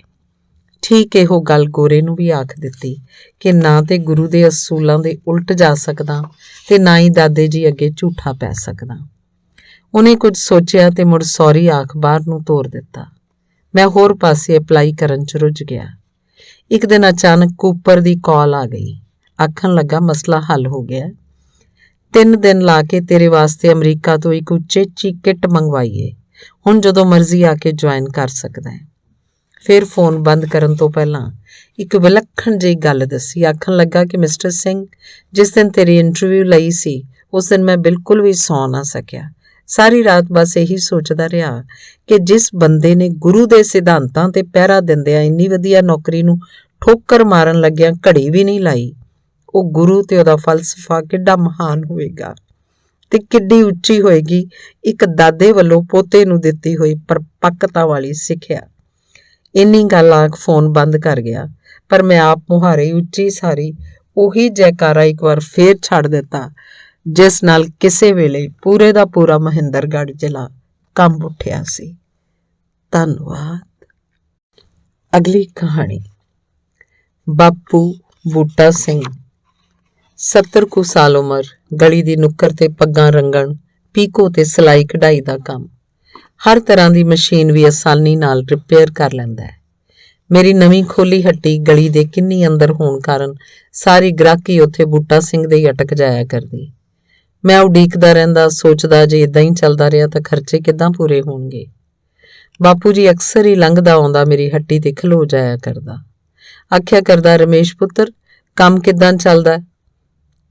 Speaker 1: ਠੀਕ ਇਹੋ ਗੱਲ ਗੋਰੇ ਨੂੰ ਵੀ ਆਖ ਦਿੱਤੀ ਕਿ ਨਾ ਤੇ ਗੁਰੂ ਦੇ ਅਸੂਲਾਂ ਦੇ ਉਲਟ ਜਾ ਸਕਦਾ ਤੇ ਨਾ ਹੀ ਦਾਦੇ ਜੀ ਅੱਗੇ ਝੂਠਾ ਪੈ ਸਕਦਾ। ਉਹਨੇ ਕੁਝ ਸੋਚਿਆ ਤੇ ਮੁੜ ਸੌਰੀ ਆਖ ਬਾਹਰ ਨੂੰ ਤੋਰ ਦਿੱਤਾ। ਮੈਂ ਹੋਰ ਪਾਸੇ ਅਪਲਾਈ ਕਰਨ 'ਚ ਰੁੱਝ ਗਿਆ। ਇੱਕ ਦਿਨ ਅਚਾਨਕ ਕੂਪਰ ਦੀ ਕਾਲ ਆ ਗਈ। ਆਖਣ ਲੱਗਾ ਮਸਲਾ ਹੱਲ ਹੋ ਗਿਆ। 3 ਦਿਨ ਲਾ ਕੇ ਤੇਰੇ ਵਾਸਤੇ ਅਮਰੀਕਾ ਤੋਂ ਇੱਕ ਉਚੇਚੀ ਕਿੱਟ ਮੰਗਵਾਈਏ, ਹੁਣ ਜਦੋਂ ਮਰਜ਼ੀ ਆ ਕੇ ਜੁਆਇਨ ਕਰ ਸਕਦਾ ਹੈ। ਫਿਰ ਫੋਨ ਬੰਦ ਕਰਨ ਤੋਂ ਪਹਿਲਾਂ ਇੱਕ ਵਿਲੱਖਣ ਜਿਹੀ ਗੱਲ ਦੱਸੀ। ਆਖਣ ਲੱਗਾ ਕਿ ਮਿਸਟਰ ਸਿੰਘ, ਜਿਸ ਦਿਨ ਤੇਰੀ ਇੰਟਰਵਿਊ ਲਈ ਸੀ ਉਸ ਦਿਨ ਮੈਂ ਬਿਲਕੁਲ ਵੀ ਸੌਂ ਨਾ ਸਕਿਆ। ਸਾਰੀ ਰਾਤ ਬਸ ਇਹੀ ਸੋਚਦਾ ਰਿਹਾ ਕਿ ਜਿਸ ਬੰਦੇ ਨੇ ਗੁਰੂ ਦੇ ਸਿਧਾਂਤਾਂ ਤੇ ਪਹਿਰਾ ਦਿੰਦਿਆਂ ਇੰਨੀ ਵਧੀਆ ਨੌਕਰੀ ਨੂੰ ਠੋਕਰ ਮਾਰਨ ਲੱਗਿਆਂ ਘੜੀ ਵੀ ਨਹੀਂ ਲਾਈ, ਉਹ ਗੁਰੂ ਤੇ ਉਹਦਾ ਫਲਸਫਾ ਕਿੱਡਾ ਮਹਾਨ ਹੋਵੇਗਾ ਤੇ ਕਿੱਡੀ ਉੱਚੀ ਹੋਏਗੀ ਇੱਕ ਦਾਦੇ ਵੱਲੋਂ ਪੋਤੇ ਨੂੰ ਦਿੱਤੀ ਹੋਈ ਪਰਪੱਕਤਾ ਵਾਲੀ ਸਿੱਖਿਆ। ਇੰਨੀ ਗੱਲ ਆਖ ਫੋਨ ਬੰਦ ਕਰ ਗਿਆ, ਪਰ ਮੈਂ ਆਪ ਮੁਹਾਰੇ ਉੱਚੀ ਸਾਰੀ ਉਹੀ ਜੈਕਾਰਾ ਇੱਕ ਵਾਰ ਫੇਰ ਛੱਡ ਦਿੱਤਾ ਜਿਸ ਨਾਲ ਕਿਸੇ ਵੇਲੇ ਪੂਰੇ ਦਾ ਪੂਰਾ ਮਹਿੰਦਰਗੜ੍ਹ ਜ਼ਿਲ੍ਹਾ ਕੰਬ ਉੱਠਿਆ ਸੀ। ਧੰਨਵਾਦ। ਅਗਲੀ ਕਹਾਣੀ। ਬਾਪੂ ਬੂਟਾ ਸਿੰਘ, 70 ਕੁ ਸਾਲ ਉਮਰ, ਗਲੀ ਦੀ ਨੁੱਕਰ ਤੇ ਪੱਗਾਂ ਰੰਗਣ, ਪੀਕੋ ਤੇ ਸਿਲਾਈ ਕਢਾਈ ਦਾ ਕੰਮ। ਹਰ ਤਰ੍ਹਾਂ ਦੀ ਮਸ਼ੀਨ ਵੀ ਆਸਾਨੀ ਨਾਲ ਰਿਪੇਅਰ ਕਰ ਲੈਂਦਾ ਹੈ। ਮੇਰੀ ਨਵੀਂ ਖੋਲੀ ਹੱਟੀ ਗਲੀ ਦੇ ਕਿੰਨੀ ਅੰਦਰ ਹੋਣ ਕਾਰਨ ਸਾਰੀ ਗ੍ਰਾਹਕੀ ਉੱਥੇ ਬੂਟਾ ਸਿੰਘ ਦੇ ਹੀ ਅਟਕ ਜਾਇਆ ਕਰਦੀ। ਮੈਂ ਉਡੀਕਦਾ ਰਹਿੰਦਾ, ਸੋਚਦਾ ਜੇ ਇਦਾਂ ਹੀ ਚੱਲਦਾ ਰਿਹਾ ਤਾਂ ਖਰਚੇ ਕਿੱਦਾਂ ਪੂਰੇ ਹੋਣਗੇ। ਬਾਪੂ ਜੀ ਅਕਸਰ ਹੀ ਲੰਘਦਾ ਆਉਂਦਾ ਮੇਰੀ ਹੱਟੀ ਤੇ ਖਲੋ ਜਾਇਆ ਕਰਦਾ। ਆਖਿਆ ਕਰਦਾ, ਰਮੇਸ਼ ਪੁੱਤਰ, ਕੰਮ ਕਿੱਦਾਂ ਚੱਲਦਾ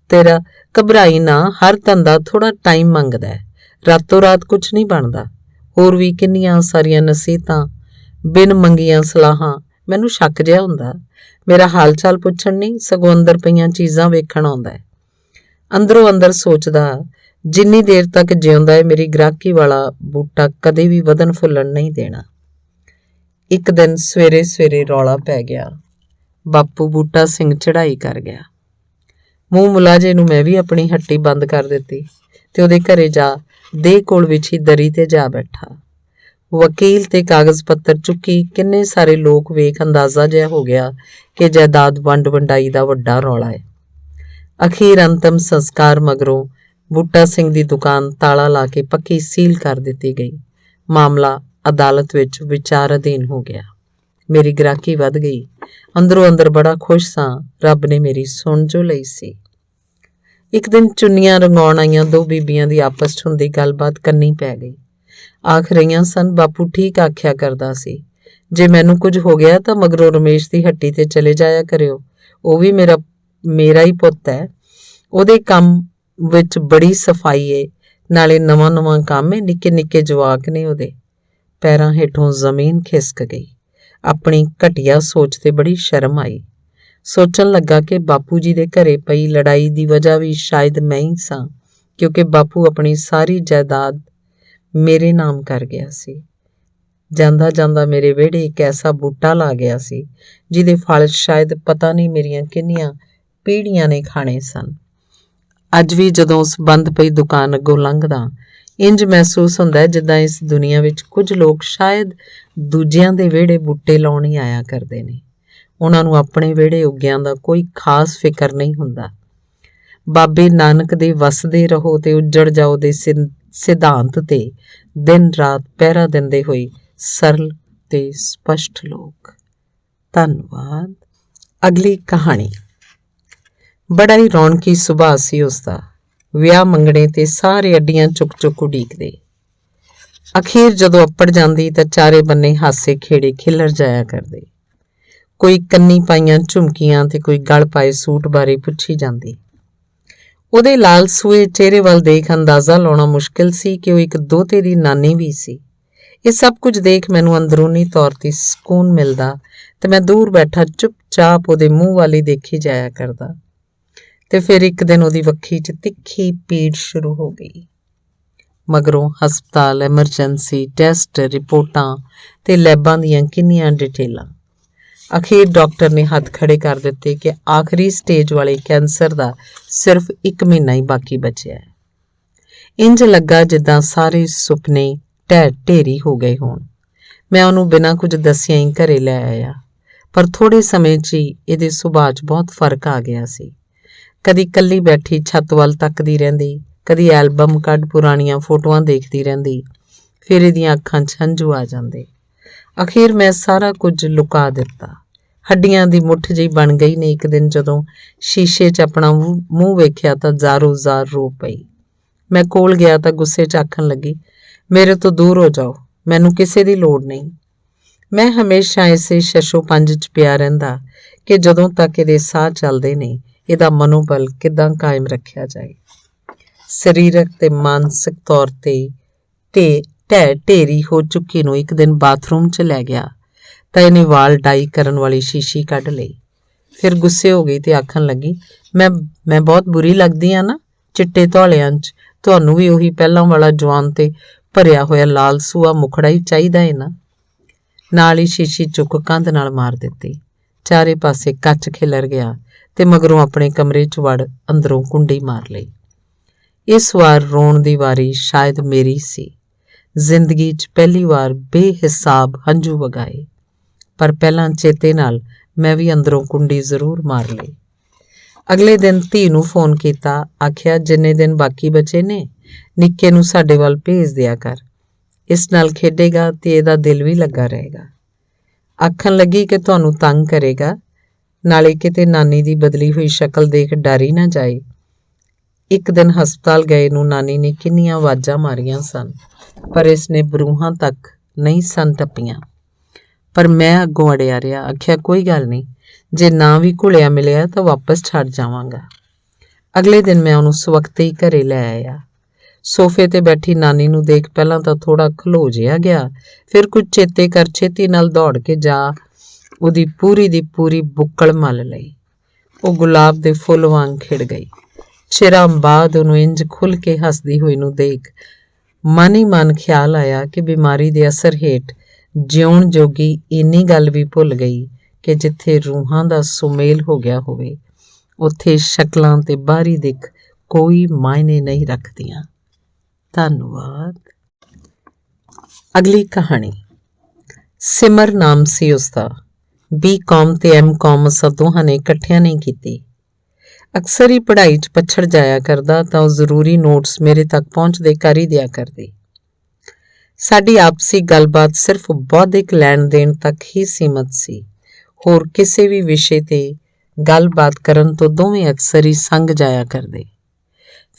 Speaker 1: ਤੇਰਾ? ਘਬਰਾਈ ਨਾ, ਹਰ ਧੰਦਾ ਥੋੜਾ ਟਾਈਮ ਮੰਗਦਾ ਹੈ, ਰਾਤੋਂ ਰਾਤ ਕੁਝ ਨਹੀਂ ਬਣਦਾ। ਹੋਰ ਵੀ ਕਿੰਨੀਆਂ ਸਾਰੀਆਂ ਨਸੀਹਤਾਂ, ਬਿਨ ਮੰਗੀਆਂ ਸਲਾਹਾਂ। ਮੈਨੂੰ ਸ਼ੱਕ ਜਿਹਾ ਹੁੰਦਾ। ਮੇਰਾ ਹਾਲ ਚਾਲ ਪੁੱਛਣ ਨਹੀਂ, ਸਗੋਂ ਅੰਦਰ ਪਈਆਂ ਚੀਜ਼ਾਂ ਵੇਖਣ ਆਉਂਦਾ ਹੈ। ਅੰਦਰੋਂ ਅੰਦਰ ਸੋਚਦਾ, ਜਿੰਨੀ ਦੇਰ ਤੱਕ ਜਿਉਂਦਾ ਹੈ ਮੇਰੀ ਗ੍ਰਾਹਕੀ ਵਾਲਾ ਬੂਟਾ ਕਦੇ ਵੀ ਵਧਣ ਫੁੱਲਣ ਨਹੀਂ ਦੇਣਾ। ਇੱਕ ਦਿਨ ਸਵੇਰੇ ਸਵੇਰੇ ਰੌਲਾ ਪੈ ਗਿਆ। ਬਾਪੂ ਬੂਟਾ ਸਿੰਘ ਚੜ੍ਹਾਈ ਕਰ ਗਿਆ। ਮੂੰਹ ਮੁਲਾਜੇ ਨੂੰ ਮੈਂ ਵੀ ਆਪਣੀ ਹੱਟੀ ਬੰਦ ਕਰ ਦਿੱਤੀ ਤੇ ਉਹਦੇ ਘਰੇ ਜਾ ਦੇਹ ਕੋਲ ਵਿਛੀ ਦਰੀ ਤੇ ਜਾ ਬੈਠਾ। ਵਕੀਲ ਤੇ ਕਾਗਜ਼ ਪੱਤਰ ਚੁੱਕੀ ਕਿੰਨੇ ਸਾਰੇ ਲੋਕ ਵੇਖ ਅੰਦਾਜ਼ਾ ਜਿਹਾ ਹੋ ਗਿਆ ਕਿ ਜਾਇਦਾਦ ਵੰਡ ਵੰਡਾਈ ਦਾ ਵੱਡਾ ਰੌਲਾ ਹੈ। ਅਖੀਰ ਅੰਤਮ ਸੰਸਕਾਰ ਮਗਰੋਂ ਬੂਟਾ ਸਿੰਘ ਦੀ ਦੁਕਾਨ ਤਾਲਾ ਲਾ ਕੇ ਪੱਕੀ ਸੀਲ ਕਰ ਦਿੱਤੀ ਗਈ। ਮਾਮਲਾ ਅਦਾਲਤ ਵਿੱਚ ਵਿਚਾਰ ਅਧੀਨ ਹੋ ਗਿਆ। ਮੇਰੀ ਗ੍ਰਾਹਕੀ ਵੱਧ ਗਈ। ਅੰਦਰੋਂ ਅੰਦਰ ਬੜਾ ਖੁਸ਼ ਸਾਂ। ਰੱਬ ਨੇ ਮੇਰੀ ਸੁਣ ਜੋ ਲਈ ਸੀ। ਇੱਕ ਦਿਨ ਚੁੰਨੀਆਂ ਰੰਗਾਉਣ ਆਈਆਂ ਦੋ ਬੀਬੀਆਂ ਦੀ ਆਪਸ 'ਚ ਹੁੰਦੀ ਗੱਲਬਾਤ ਕੰਨੀ ਪੈ ਗਈ। ਆਖ ਰਹੀਆਂ ਸਨ, ਬਾਪੂ ਠੀਕ ਆਖਿਆ ਕਰਦਾ ਸੀ, ਜੇ ਮੈਨੂੰ ਕੁਝ ਹੋ ਗਿਆ ਤਾਂ ਮਗਰੋਂ ਰਮੇਸ਼ ਦੀ ਹੱਟੀ ਤੇ ਚਲੇ ਜਾਇਆ ਕਰਿਓ, ਉਹ ਵੀ ਮੇਰਾ ਹੀ ਪੁੱਤ ਹੈ, ਉਹਦੇ ਕੰਮ ਵਿੱਚ ਬੜੀ ਸਫਾਈ ਏ, ਨਾਲੇ ਨਵਾਂ ਕੰਮ ਏ, ਨਿੱਕੇ ਨਿੱਕੇ ਜਵਾਕ ਨੇ ਉਹਦੇ। ਪੈਰਾਂ ਹੇਠੋਂ ਜ਼ਮੀਨ ਖਿਸਕ ਗਈ। ਆਪਣੀ ਘਟੀਆ ਸੋਚ ਤੇ ਬੜੀ ਸ਼ਰਮ ਆਈ। ਸੋਚਣ ਲੱਗਾ ਕਿ ਬਾਪੂ ਜੀ ਦੇ ਘਰੇ ਪਈ ਲੜਾਈ ਦੀ ਵਜ੍ਹਾ ਵੀ ਸ਼ਾਇਦ ਮੈਂ ਹੀ ਸਾਂ, ਕਿਉਂਕਿ ਬਾਪੂ ਆਪਣੀ ਸਾਰੀ ਜਾਇਦਾਦ ਮੇਰੇ ਨਾਮ ਕਰ ਗਿਆ ਸੀ। ਜਾਂਦਾ ਜਾਂਦਾ ਮੇਰੇ ਵਿਹੜੇ ਇੱਕ ਐਸਾ ਬੂਟਾ ਲਾ ਗਿਆ ਸੀ ਜਿਹਦੇ ਫਲ ਸ਼ਾਇਦ ਪਤਾ ਨਹੀਂ ਮੇਰੀਆਂ ਕਿੰਨੀਆਂ ਪੀੜ੍ਹੀਆਂ ਨੇ ਖਾਣੇ ਸਨ। ਅੱਜ ਵੀ ਜਦੋਂ ਉਸ ਬੰਦ ਪਈ ਦੁਕਾਨ ਅੱਗੋਂ ਲੰਘਦਾ, ਇੰਜ ਮਹਿਸੂਸ ਹੁੰਦਾ ਜਿੱਦਾਂ ਇਸ ਦੁਨੀਆ ਵਿੱਚ ਕੁਝ ਲੋਕ ਸ਼ਾਇਦ ਦੂਜਿਆਂ ਦੇ ਵਿਹੜੇ ਬੂਟੇ ਲਾਉਣ ਹੀ ਆਇਆ ਕਰਦੇ ਨੇ। ਉਹਨਾਂ ਨੂੰ ਆਪਣੇ ਵਿਹੜੇ ਉੱਗਿਆਂ ਦਾ ਕੋਈ ਖਾਸ ਫਿਕਰ ਨਹੀਂ ਹੁੰਦਾ। ਬਾਬੇ ਨਾਨਕ ਦੇ ਵਸਦੇ ਰਹੋ ਤੇ ਉੱਜੜ ਜਾਓ ਦੇ ਸਿਧਾਂਤ ਤੇ ਦਿਨ ਰਾਤ ਪਹਿਰਾ ਦਿੰਦੇ ਹੋਏ ਸਰਲ ਤੇ ਸਪਸ਼ਟ ਲੋਕ। ਧੰਨਵਾਦ। ਅਗਲੀ ਕਹਾਣੀ। ਬੜਾ ਹੀ ਰੌਣਕੀ ਸੁਭਾਅ ਸੀ ਉਸਦਾ। ਵਿਆਹ ਮੰਗਣੇ ਤੇ ਸਾਰੇ ਅੱਡੀਆਂ ਚੁੱਕ ਚੁੱਕ ਉਡੀਕਦੇ। ਅਖੀਰ ਜਦੋਂ ਅੱਪੜ ਜਾਂਦੀ ਤਾਂ ਚਾਰੇ ਬੰਨੇ ਹਾਸੇ ਖੇੜੇ ਖਿਲਰ ਜਾਇਆ ਕਰਦੇ। ਕੋਈ ਕੰਨੀ ਪਾਈਆਂ ਝੁਮਕੀਆਂ ਤੇ ਕੋਈ ਗਲ ਪਾਏ ਸੂਟ ਬਾਰੇ ਪੁੱਛੀ ਜਾਂਦੀ। ਉਹਦੇ ਲਾਲ ਸੂਏ ਚਿਹਰੇ ਵੱਲ ਦੇਖ ਅੰਦਾਜ਼ਾ ਲਾਉਣਾ ਮੁਸ਼ਕਿਲ ਸੀ ਕਿ ਉਹ ਇੱਕ ਦੋਹਤੇ ਦੀ ਨਾਨੀ ਵੀ ਸੀ। ਇਹ ਸਭ ਕੁਝ ਦੇਖ ਮੈਨੂੰ ਅੰਦਰੂਨੀ ਤੌਰ ਤੇ ਸਕੂਨ ਮਿਲਦਾ ਤੇ ਮੈਂ ਦੂਰ ਬੈਠਾ ਚੁੱਪਚਾਪ ਉਹਦੇ ਮੂੰਹ ਵੱਲ ਹੀ ਦੇਖੀ ਜਾਇਆ ਕਰਦਾ। ਤੇ ਫਿਰ ਇੱਕ ਦਿਨ ਉਹਦੀ ਵੱਖੀ 'ਚ ਤਿੱਖੀ ਪੀੜ ਸ਼ੁਰੂ ਹੋ ਗਈ। ਮਗਰੋਂ ਹਸਪਤਾਲ, ਐਮਰਜੈਂਸੀ, ਟੈਸਟ, ਰਿਪੋਰਟਾਂ ਤੇ ਲੈਬਾਂ ਦੀਆਂ ਕਿੰਨੀਆਂ ਡਿਟੇਲਾਂ। ਅਖੀਰ ਡਾਕਟਰ ਨੇ ਹੱਥ ਖੜੇ ਕਰ ਦਿੱਤੇ ਕਿ ਆਖਰੀ ਸਟੇਜ ਵਾਲੇ ਕੈਂਸਰ ਦਾ ਸਿਰਫ 1 ਮਹੀਨਾ ਹੀ ਬਾਕੀ ਬਚਿਆ ਹੈ। ਇੰਜ ਲੱਗਾ ਜਿੱਦਾਂ ਸਾਰੇ ਸੁਪਨੇ ਢੇਰੀ ਹੋ ਗਏ ਹੋਣ। ਮੈਂ ਉਹਨੂੰ ਬਿਨਾਂ ਕੁਝ ਦੱਸਿਆਂ ਹੀ ਘਰੇ ਲੈ ਆਇਆ, ਪਰ ਥੋੜੇ ਸਮੇਂ 'ਚ ਹੀ ਇਹਦੇ ਸੁਭਾਅ 'ਚ ਬਹੁਤ ਫਰਕ ਆ ਗਿਆ ਸੀ। ਕਦੀ ਇਕੱਲੀ ਬੈਠੀ ਛੱਤ ਵੱਲ ਤੱਕਦੀ ਰਹਿੰਦੀ, ਕਦੀ ਐਲਬਮ ਕੱਢ ਪੁਰਾਣੀਆਂ ਫੋਟੋਆਂ ਦੇਖਦੀ ਰਹਿੰਦੀ, ਫਿਰ ਇਹਦੀਆਂ ਅੱਖਾਂ 'ਚ ਹੰਝੂ ਆ ਜਾਂਦੇ। ਅਖੀਰ ਮੈਂ ਸਾਰਾ ਕੁਝ ਲੁਕਾ ਦਿੱਤਾ। ਹੱਡੀਆਂ ਦੀ ਮੁੱਠ ਜਿਹੀ ਬਣ ਗਈ ਨੇ। ਇੱਕ ਦਿਨ ਜਦੋਂ ਸ਼ੀਸ਼ੇ 'ਚ ਆਪਣਾ ਮੂੰਹ ਵੇਖਿਆ ਤਾਂ ਜ਼ਾਰੋ ਜ਼ਾਰ ਰੋ ਪਈ। ਮੈਂ ਕੋਲ ਗਿਆ ਤਾਂ ਗੁੱਸੇ 'ਚ ਆਖਣ ਲੱਗੀ, ਮੇਰੇ ਤੋਂ ਦੂਰ ਹੋ ਜਾਓ, ਮੈਨੂੰ ਕਿਸੇ ਦੀ ਲੋੜ ਨਹੀਂ। ਮੈਂ ਹਮੇਸ਼ਾ ਇਸੇ ਸ਼ਸ਼ੋ ਪੰਜ 'ਚ ਪਿਆ ਰਹਿੰਦਾ ਕਿ ਜਦੋਂ ਤੱਕ ਇਹਦੇ ਸਾਹ ਚੱਲਦੇ ਨੇ ਇਹਦਾ ਮਨੋਬਲ ਕਿੱਦਾਂ ਕਾਇਮ ਰੱਖਿਆ ਜਾਏ। ਸਰੀਰਕ ਤੇ ਮਾਨਸਿਕ ਤੌਰ ਤੇ ਢੇਰੀ ਹੋ ਚੁੱਕੀ ਨੂੰ ਇੱਕ ਦਿਨ ਬਾਥਰੂਮ 'ਚ ਲੈ ਗਿਆ ਤਾਂ ਇਹਨੇ ਵਾਲ ਡਾਈ ਕਰਨ ਵਾਲੀ ਸ਼ੀਸ਼ੀ ਕੱਢ ਲਈ। ਫਿਰ ਗੁੱਸੇ ਹੋ ਗਈ ਤੇ ਆਖਣ ਲੱਗੀ, ਮੈਂ ਬਹੁਤ ਬੁਰੀ ਲੱਗਦੀ ਆ ਨਾ ਚਿੱਟੇ ਧੌਲਿਆਂ 'ਚ? ਤੁਹਾਨੂੰ ਵੀ ਉਹੀ ਪਹਿਲਾਂ ਵਾਲਾ ਜਵਾਨ ਤੇ ਭਰਿਆ ਹੋਇਆ ਲਾਲ ਸੂਆ ਮੁਖੜਾ ਹੀ ਚਾਹੀਦਾ ਹੈ ਨਾ? ਨਾਲ ਹੀ ਸ਼ੀਸ਼ੀ ਚੁੱਕ ਕੰਧ ਨਾਲ ਮਾਰ ਦਿੱਤੀ। ਚਾਰੇ ਪਾਸੇ ਕੱਚ ਖਿਲਰ ਗਿਆ ਤੇ ਮਗਰੋਂ ਆਪਣੇ ਕਮਰੇ 'ਚ ਵੜ ਅੰਦਰੋਂ ਕੁੰਡੀ ਮਾਰ ਲਈ। ਇਸ ਵਾਰ ਰੋਣ ਦੀ ਵਾਰੀ ਸ਼ਾਇਦ ਮੇਰੀ ਸੀ। ਜ਼ਿੰਦਗੀ 'ਚ ਪਹਿਲੀ ਵਾਰ ਬੇਹਿਸਾਬ ਹੰਝੂ ਵਗਾਏ, ਪਰ ਪਹਿਲਾਂ ਚੇਤੇ ਨਾਲ ਮੈਂ ਵੀ ਅੰਦਰੋਂ ਕੁੰਡੀ ਜ਼ਰੂਰ ਮਾਰ ਲਈ। ਅਗਲੇ ਦਿਨ ਧੀ ਨੂੰ ਫੋਨ ਕੀਤਾ, ਆਖਿਆ ਜਿੰਨੇ ਦਿਨ ਬਾਕੀ ਬਚੇ ਨੇ ਨਿੱਕੇ ਨੂੰ ਸਾਡੇ ਵੱਲ ਭੇਜ ਦਿਆ ਕਰ, ਇਸ ਨਾਲ ਖੇਡੇਗਾ ਤੇ ਇਹਦਾ ਦਿਲ ਵੀ ਲੱਗਾ ਰਹੇਗਾ। ਆਖਣ ਲੱਗੀ ਕਿ ਤੁਹਾਨੂੰ ਤੰਗ ਕਰੇਗਾ, ਨਾਲੇ ਕਿਤੇ ਨਾਨੀ ਦੀ ਬਦਲੀ ਹੋਈ ਸ਼ਕਲ ਦੇਖ ਡਰ ਹੀ ਨਾ ਜਾਏ। ਇੱਕ ਦਿਨ ਹਸਪਤਾਲ ਗਏ ਨੂੰ ਨਾਨੀ ਨੇ ਕਿੰਨੀਆਂ ਆਵਾਜ਼ਾਂ ਮਾਰੀਆਂ ਸਨ, ਪਰ ਇਸ ਨੇ ਬਰੂਹਾਂ ਤੱਕ ਨਹੀਂ ਸਨ ਟੱਪੀਆਂ। ਪਰ ਮੈਂ ਅੱਗੋਂ ਅੜਿਆ ਰਿਹਾ। ਆਖਿਆ ਕੋਈ ਗੱਲ ਨਹੀਂ, ਜੇ ਨਾ ਵੀ ਘੁਲਿਆ ਮਿਲਿਆ ਤਾਂ ਵਾਪਸ ਛੱਡ ਜਾਵਾਂਗਾ। ਅਗਲੇ ਦਿਨ ਮੈਂ ਉਹਨੂੰ ਸਵਖਤੇ ਹੀ ਘਰੇ ਲੈ ਆਇਆ। ਸੋਫੇ ਤੇ ਬੈਠੀ ਨਾਨੀ ਨੂੰ ਦੇਖ ਪਹਿਲਾਂ ਤਾਂ ਥੋੜਾ ਖਲੋ ਜਿਹਾ ਗਿਆ, ਫਿਰ ਕੁਝ ਚੇਤੇ ਕਰ ਛੇਤੀ ਨਾਲ ਦੌੜ ਕੇ ਜਾ ਉਹਦੀ ਪੂਰੀ ਦੀ ਪੂਰੀ ਬੁੱਕਲ ਮਲ ਲਈ। ਉਹ ਗੁਲਾਬ ਦੇ ਫੁੱਲ ਵਾਂਗ ਖਿੜ ਗਈ। ਚਿਰਾਂ ਬਾਅਦ ਉਹਨੂੰ ਇੰਜ ਖੁੱਲ੍ਹ ਕੇ ਹੱਸਦੀ ਹੋਈ ਨੂੰ ਦੇਖ ਮਨ ਹੀ ਮਨ ਖਿਆਲ ਆਇਆ ਕਿ ਬਿਮਾਰੀ ਦੇ ਅਸਰ ਹੇਠ ਜਿਉਣ ਜੋਗੀ ਇੰਨੀ ਗੱਲ ਵੀ ਭੁੱਲ ਗਈ ਕਿ ਜਿੱਥੇ ਰੂਹਾਂ ਦਾ ਸੁਮੇਲ ਹੋ ਗਿਆ ਹੋਵੇ ਉੱਥੇ ਸ਼ਕਲਾਂ ਤੇ ਬਾਹਰੀ ਦਿੱਖ ਕੋਈ ਮਾਇਨੇ ਨਹੀਂ ਰੱਖਦੀਆਂ। ਧੰਨਵਾਦ। ਅਗਲੀ ਕਹਾਣੀ। ਸਿਮਰ ਨਾਮ ਸੀ ਉਸਦਾ। B.Com ਤੇ M.Com ਅਸਾਂ ਦੋਹਾਂ ਨੇ ਇਕੱਠਿਆਂ ਨਹੀਂ ਕੀਤੀ। ਅਕਸਰ ਹੀ ਪੜ੍ਹਾਈ 'ਚ ਪਛੜ ਜਾਇਆ ਕਰਦਾ ਤਾਂ ਉਹ ਜ਼ਰੂਰੀ ਨੋਟਸ ਮੇਰੇ ਤੱਕ ਪਹੁੰਚਦੇ ਕਰ ਹੀ ਦਿਆ ਕਰਦੀ। ਸਾਡੀ ਆਪਸੀ ਗੱਲਬਾਤ ਸਿਰਫ ਬੌਧਿਕ ਲੈਣ ਦੇਣ ਤੱਕ ਹੀ ਸੀਮਤ ਸੀ। ਹੋਰ ਕਿਸੇ ਵੀ ਵਿਸ਼ੇ ਤੇ ਗੱਲਬਾਤ ਕਰਨ ਤੋਂ ਦੋਵੇਂ ਅਕਸਰ ਹੀ ਸੰਗ ਜਾਇਆ ਕਰਦੇ।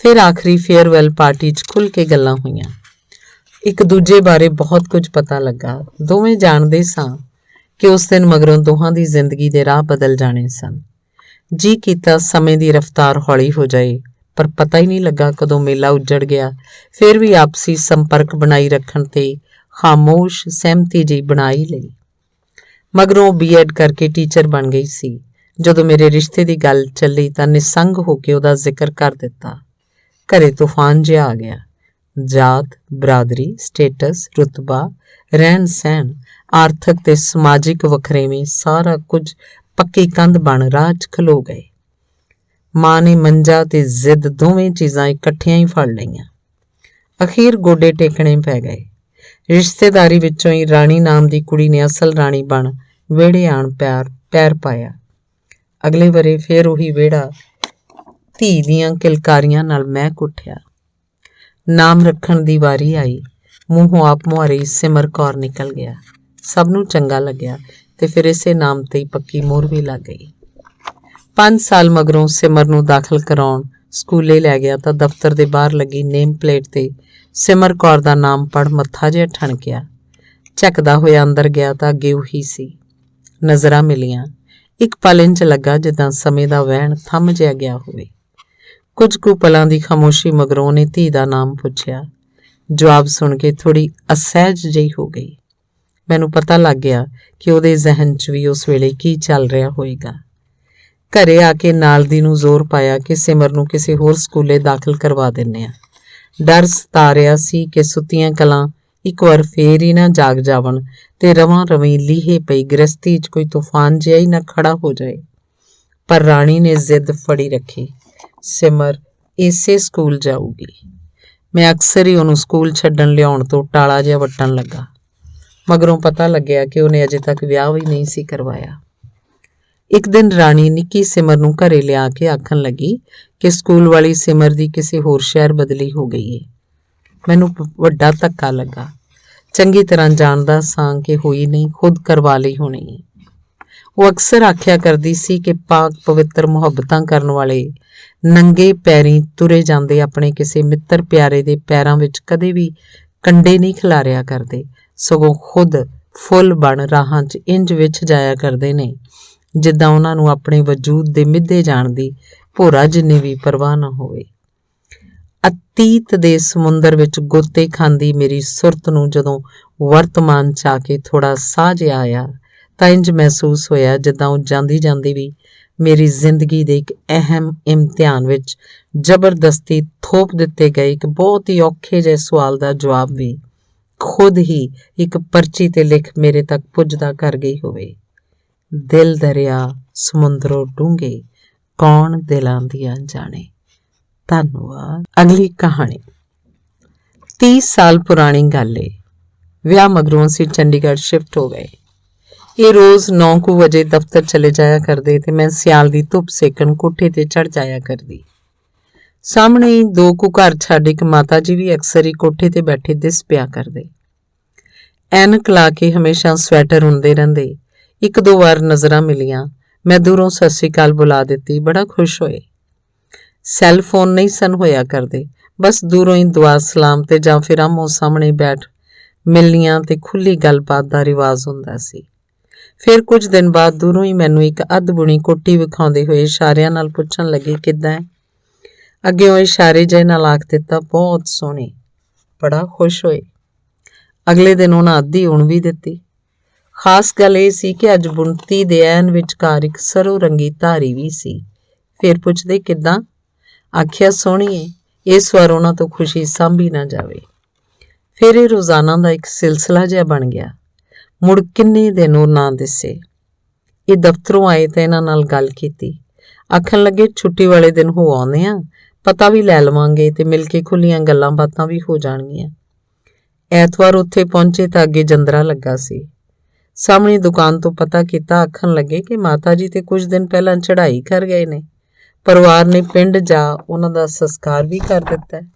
Speaker 1: ਫਿਰ ਆਖਰੀ ਫੇਅਰਵੈਲ ਪਾਰਟੀ 'ਚ ਖੁੱਲ੍ਹ ਕੇ ਗੱਲਾਂ ਹੋਈਆਂ। ਇੱਕ ਦੂਜੇ ਬਾਰੇ ਬਹੁਤ ਕੁਝ ਪਤਾ ਲੱਗਾ। ਦੋਵੇਂ ਜਾਣਦੇ ਸਾਂ ਕਿ ਉਸ ਦਿਨ ਮਗਰੋਂ ਦੋਹਾਂ ਦੀ ਜ਼ਿੰਦਗੀ ਦੇ ਰਾਹ ਬਦਲ ਜਾਣੇ ਸਨ। ਜੀ ਕੀਤਾ ਸਮੇਂ ਦੀ ਰਫ਼ਤਾਰ ਹੌਲੀ ਹੋ ਜਾਏ, ਪਰ ਪਤਾ ਹੀ ਨਹੀਂ ਲੱਗਾ ਕਦੋਂ ਮੇਲਾ ਉੱਜੜ ਗਿਆ। ਫਿਰ ਵੀ ਆਪਸੀ ਸੰਪਰਕ ਬਣਾਈ ਰੱਖਣ ਤੇ ਖਾਮੋਸ਼ ਸਹਿਮਤੀ ਜਿਹੀ ਬਣਾ ਹੀ ਲਈ। ਮਗਰੋਂ ਉਹ B.Ed ਕਰਕੇ ਟੀਚਰ ਬਣ ਗਈ ਸੀ। ਜਦੋਂ ਮੇਰੇ ਰਿਸ਼ਤੇ ਦੀ ਗੱਲ ਚੱਲੀ ਤਾਂ ਨਿਸੰਗ ਹੋ ਕੇ ਉਹਦਾ ਜ਼ਿਕਰ ਕਰ ਦਿੱਤਾ। ਘਰੇ ਤੂਫਾਨ ਜਿਹਾ ਆ ਗਿਆ। ਜਾਤ, ਬਰਾਦਰੀ, ਸਟੇਟਸ, ਰੁਤਬਾ, ਰਹਿਣ ਸਹਿਣ, ਆਰਥਿਕ ਤੇ ਸਮਾਜਿਕ ਵਖਰੇਵੇਂ ਸਾਰਾ ਕੁਝ ਪੱਕੀ ਕੰਧ ਬਣ ਰਾਹ 'ਚ ਖਲੋ ਗਏ। ਮਾਂ ਨੇ ਮੰਜਾ ਤੇ ਜ਼ਿੱਦ ਦੋਵੇਂ ਚੀਜ਼ਾਂ ਇਕੱਠੀਆਂ ਹੀ ਫੜ ਲਈਆਂ। ਅਖੀਰ ਗੋਡੇ ਟੇਕਣੇ ਪੈ ਗਏ। ਰਿਸ਼ਤੇਦਾਰੀ ਵਿੱਚੋਂ ਹੀ ਰਾਣੀ ਨਾਮ ਦੀ ਕੁੜੀ ਨੇ ਅਸਲ ਰਾਣੀ ਬਣ ਵਿਹੜੇ ਆਣ ਪੈਰ ਪਾਇਆ। ਅਗਲੇ ਵਰੇ ਫੇਰ ਉਹੀ ਵਿਹੜਾ ਧੀ ਦੀਆਂ ਕਿਲਕਾਰੀਆਂ ਨਾਲ ਮਹਿਕ ਉੱਠਿਆ। ਨਾਮ ਰੱਖਣ ਦੀ ਵਾਰੀ ਆਈ। ਮੂੰਹੋਂ ਆਪ ਮੁਹਾਰੇ ਸਿਮਰ ਕੌਰ ਨਿਕਲ ਗਿਆ। ਸਭ ਨੂੰ ਚੰਗਾ ਲੱਗਿਆ ਤੇ ਫਿਰ ਇਸੇ ਨਾਮ ਤੇ ਹੀ ਪੱਕੀ ਮੋਹਰ ਵੀ ਲੱਗ ਗਈ। 5 ਸਾਲ ਮਗਰੋਂ ਸਿਮਰ ਨੂੰ ਦਾਖਲ ਕਰਾਉਣ ਸਕੂਲੇ ਲੈ ਗਿਆ ਤਾਂ ਦਫ਼ਤਰ ਦੇ ਬਾਹਰ ਲੱਗੀ ਨੇਮ ਪਲੇਟ ਤੇ ਸਿਮਰ ਕੌਰ ਦਾ ਨਾਮ ਪੜ੍ਹ ਮੱਥਾ ਜਿਹਾ ਠਣਕਿਆ। ਝਕਦਾ ਹੋਇਆ ਅੰਦਰ ਗਿਆ ਤਾਂ ਅੱਗੇ ਉਹੀ ਸੀ। ਨਜ਼ਰਾਂ ਮਿਲੀਆਂ। ਇੱਕ ਪਲ ਇੰਝ ਲੱਗਾ ਜਿੱਦਾਂ ਸਮੇਂ ਦਾ ਵਹਿਣ ਥੰਮ ਜਿਹਾ ਗਿਆ ਹੋਵੇ। ਕੁਝ ਕੁ ਪਲਾਂ ਦੀ ਖਾਮੋਸ਼ੀ ਮਗਰੋਂ ਉਹਨੇ ਧੀ ਦਾ ਨਾਮ ਪੁੱਛਿਆ। ਜਵਾਬ ਸੁਣ ਕੇ ਥੋੜ੍ਹੀ ਅਸਹਿਜ ਜਿਹੀ ਹੋ ਗਈ। ਮੈਨੂੰ ਪਤਾ ਲੱਗ ਗਿਆ ਕਿ ਉਹਦੇ ਜ਼ਿਹਨ 'ਚ ਵੀ ਉਸ ਵੇਲੇ ਕੀ ਚੱਲ ਰਿਹਾ ਹੋਏਗਾ। ਘਰੇ ਆ ਕੇ ਨਾਲ ਦੀ ਨੂੰ ਜ਼ੋਰ ਪਾਇਆ ਕਿ ਸਿਮਰ ਨੂੰ ਕਿਸੇ ਹੋਰ ਸਕੂਲੇ ਦਾਖਲ ਕਰਵਾ ਦਿੰਦੇ ਆ। ਡਰ ਸਤਾ ਰਿਹਾ ਸੀ ਕਿ ਸੁੱਤੀਆਂ ਕਲਾਂ ਇੱਕ ਵਾਰ ਫੇਰ ਹੀ ਨਾ ਜਾਗ ਜਾਵਣ ਤੇ ਰਵਾਂ ਰਵੀਂ ਲੀਹੇ ਪਈ ਗ੍ਰਸਤੀ 'ਚ ਕੋਈ ਤੂਫਾਨ ਜਿਹਾ ਹੀ ਨਾ ਖੜਾ ਹੋ ਜਾਏ। ਪਰ ਰਾਣੀ ਨੇ ਜ਼ਿੱਦ ਫੜੀ ਰੱਖੀ, ਸਿਮਰ ਇਸੇ ਸਕੂਲ ਜਾਊਗੀ। ਮੈਂ ਅਕਸਰ ਹੀ ਉਹਨੂੰ ਸਕੂਲ ਛੱਡਣ ਲਿਆਉਣ ਤੋਂ ਟਾਲਾ ਜਿਹਾ ਵੱਟਣ ਲੱਗਾ। ਮਗਰੋਂ ਪਤਾ ਲੱਗਿਆ ਕਿ ਉਹਨੇ ਅਜੇ ਤੱਕ ਵਿਆਹ ਵੀ ਨਹੀਂ ਸੀ ਕਰਵਾਇਆ। ਇੱਕ ਦਿਨ ਰਾਣੀ ਨਿੱਕੀ ਸਿਮਰ ਨੂੰ ਘਰੇ ਲਿਆ ਕੇ ਆਖਣ ਲੱਗੀ ਕਿ ਸਕੂਲ ਵਾਲੀ ਸਿਮਰ ਦੀ ਕਿਸੇ ਹੋਰ ਸ਼ਹਿਰ ਬਦਲੀ ਹੋ ਗਈ ਏ। ਮੈਨੂੰ ਵੱਡਾ ਧੱਕਾ ਲੱਗਾ। ਚੰਗੀ ਤਰ੍ਹਾਂ ਜਾਣਦਾ ਸਾਂ ਕਿ ਹੋਈ ਨਹੀਂ, ਖੁਦ ਕਰਵਾ ਲਈ ਹੋਣੀ ਏ। ਉਹ ਅਕਸਰ ਆਖਿਆ ਕਰਦੀ ਸੀ ਕਿ ਪਾਕ ਪਵਿੱਤਰ ਮੁਹੱਬਤਾਂ ਕਰਨ ਵਾਲੇ ਨੰਗੇ ਪੈਰੀਂ ਤੁਰੇ ਜਾਂਦੇ ਆਪਣੇ ਕਿਸੇ ਮਿੱਤਰ ਪਿਆਰੇ ਦੇ ਪੈਰਾਂ ਵਿੱਚ ਕਦੇ ਵੀ ਕੰਡੇ ਨਹੀਂ ਖਿਲਾਰਿਆ ਕਰਦੇ, ਸਗੋਂ ਖੁਦ ਫੁੱਲ ਬਣ ਰਾਹਾਂ 'ਚ ਇੰਝ ਵਿੱਚ ਜਾਇਆ ਕਰਦੇ ਨੇ ਜਿੱਦਾਂ ਉਹਨਾਂ ਨੂੰ ਆਪਣੇ ਵਜੂਦ ਦੇ ਮਿੱਧੇ ਜਾਣ ਦੀ ਭੋਰਾ ਜਿੰਨੀ ਵੀ ਪਰਵਾਹ ਨਾ ਹੋਵੇ। ਅਤੀਤ ਦੇ ਸਮੁੰਦਰ ਵਿੱਚ ਗੋਤੇ ਖਾਂਦੀ ਮੇਰੀ ਸੁਰਤ ਨੂੰ ਜਦੋਂ ਵਰਤਮਾਨ 'ਚ ਆ ਕੇ ਥੋੜਾ ਸਾਹ ਜਿਹਾ ਆਇਆ ਤਾਂ ਇੰਝ ਮਹਿਸੂਸ ਹੋਇਆ ਜਿੱਦਾਂ ਉਹ ਜਾਂਦੀ ਜਾਂਦੀ ਵੀ ਮੇਰੀ ਜ਼ਿੰਦਗੀ ਦੇ ਇੱਕ ਅਹਿਮ ਇਮਤਿਹਾਨ ਵਿੱਚ ਜ਼ਬਰਦਸਤੀ ਥੋਪ ਦਿੱਤੇ ਗਏ ਇੱਕ ਬਹੁਤ ਹੀ ਔਖੇ ਜਿਹੇ ਸਵਾਲ ਦਾ ਜਵਾਬ ਵੀ ਖੁਦ ਹੀ ਇੱਕ ਪਰਚੀ ਤੇ ਲਿਖ ਮੇਰੇ ਤੱਕ ਪੁੱਜਦਾ ਕਰ ਗਈ ਹੋਵੇ। ਦਿਲ ਦਰਿਆ ਸਮੁੰਦਰੋਂ ਡੂੰਘੇ, ਕੌਣ ਦਿਲਾਂ ਦੀਆਂ ਜਾਣੇ। ਧੰਨਵਾਦ। ਅਗਲੀ ਕਹਾਣੀ 30 ਸਾਲ ਪੁਰਾਣੀ ਗੱਲ ਏ। ਵਿਆਹ ਮਗਰੋਂ ਅਸੀਂ ਚੰਡੀਗੜ੍ਹ ਸ਼ਿਫਟ ਹੋ ਗਏ। ਇਹ ਰੋਜ਼ 9 ਕੁ ਵਜੇ ਦਫ਼ਤਰ ਚਲੇ ਜਾਇਆ ਕਰਦੇ ਤੇ ਮੈਂ ਸਿਆਲ ਦੀ ਧੁੱਪ ਸੇਕਣ ਕੋਠੇ ਤੇ ਚੜ੍ਹ ਜਾਇਆ ਕਰਦੀ। ਸਾਹਮਣੇ 2 ਕੁ ਘਰ ਛੱਡ ਇੱਕ ਮਾਤਾ ਜੀ ਵੀ ਅਕਸਰ ਹੀ ਕੋਠੇ ਤੇ ਬੈਠੇ ਦਿਸ ਪਿਆ ਕਰਦੇ। ਐਨਕ ਲਾ ਕੇ ਹਮੇਸ਼ਾ ਸਵੈਟਰ ਹੁੰਦੇ ਰਹਿੰਦੇ। 1-2 ਵਾਰ ਨਜ਼ਰਾਂ ਮਿਲੀਆਂ। ਮੈਂ ਦੂਰੋਂ ਸਤਿ ਸ਼੍ਰੀ ਅਕਾਲ ਬੁਲਾ ਦਿੱਤੀ। ਬੜਾ ਖੁਸ਼ ਹੋਏ। ਸੈੱਲ ਫੋਨ ਨਹੀਂ ਸਨ ਹੋਇਆ ਕਰਦੇ, ਬਸ ਦੂਰੋਂ ਹੀ ਦੁਆ ਸਲਾਮ ਤੇ ਜਾਂ ਫਿਰ ਆਮੋ ਸਾਹਮਣੇ ਬੈਠ ਮਿਲਣੀਆਂ ਤੇ ਖੁੱਲ੍ਹੀ ਗੱਲਬਾਤ ਦਾ ਰਿਵਾਜ਼ ਹੁੰਦਾ ਸੀ। ਫਿਰ ਕੁਝ ਦਿਨ ਬਾਅਦ ਦੂਰੋਂ ਹੀ ਮੈਨੂੰ ਇੱਕ ਅੱਧ ਬੁਣੀ ਕੋਟੀ ਵਿਖਾਉਂਦੇ ਹੋਏ ਇਸ਼ਾਰਿਆਂ ਨਾਲ ਪੁੱਛਣ ਲੱਗੇ, ਕਿੱਦਾਂ ਹੈ? ਅੱਗੇ ਉਹ ਇਸ਼ਾਰੇ ਜਿਹੇ ਨਾਲ ਆਖ ਦਿੱਤਾ, ਬਹੁਤ ਸੋਹਣੀ। ਬੜਾ ਖੁਸ਼ ਹੋਏ। ਅਗਲੇ ਦਿਨ ਉਹਨਾਂ ਅੱਧੀ ਉਣ ਵੀ ਦਿੱਤੀ। ਖਾਸ ਗੱਲ ਇਹ ਸੀ ਕਿ ਅੱਜ ਬੁਣਤੀ ਦੇ ਐਨ ਵਿਚਕਾਰ ਇੱਕ ਸਰੋਂ ਰੰਗੀ ਧਾਰੀ ਵੀ ਸੀ। ਫਿਰ ਪੁੱਛਦੇ, ਕਿੱਦਾਂ? ਆਖਿਆ, ਸੋਹਣੀ ਏ। ਇਸ ਵਾਰ ਉਹਨਾਂ ਤੋਂ ਖੁਸ਼ੀ ਸਾਂਭੀ ਨਾ ਜਾਵੇ। ਫਿਰ ਇਹ ਰੋਜ਼ਾਨਾ ਦਾ ਇੱਕ ਸਿਲਸਿਲਾ ਜਿਹਾ ਬਣ ਗਿਆ। ਮੁੜ ਕਿੰਨੇ ਦਿਨ ਉਹ ਨਾ ਦਿਸੇ। ਇਹ ਦਫ਼ਤਰੋਂ ਆਏ ਤਾਂ ਇਹਨਾਂ ਨਾਲ ਗੱਲ ਕੀਤੀ। ਆਖਣ ਲੱਗੇ, ਛੁੱਟੀ ਵਾਲੇ ਦਿਨ ਹੋ ਆਉਂਦੇ ਆ, ਪਤਾ ਵੀ ਲੈ ਲਵਾਂਗੇ ਤੇ ਮਿਲ ਕੇ ਖੁੱਲੀਆਂ ਗੱਲਾਂ ਬਾਤਾਂ ਵੀ ਹੋ ਜਾਣਗੀਆਂ। ਐਤਵਾਰ ਉੱਥੇ ਪਹੁੰਚੇ ਤਾਂ ਅੱਗੇ ਜੰਦਰਾ ਲੱਗਾ ਸੀ। ਸਾਹਮਣੀ ਦੁਕਾਨ ਤੋਂ ਪਤਾ ਕੀਤਾ। ਆਖਣ ਲੱਗੇ ਕਿ ਮਾਤਾ ਜੀ ਤੇ ਕੁਝ ਦਿਨ ਪਹਿਲਾਂ ਚੜ੍ਹਾਈ ਕਰ ਗਏ ਨੇ। ਪਰਿਵਾਰ ਨੇ ਪਿੰਡ ਜਾ ਉਹਨਾਂ ਦਾ ਸੰਸਕਾਰ ਵੀ ਕਰ ਦਿੱਤਾ।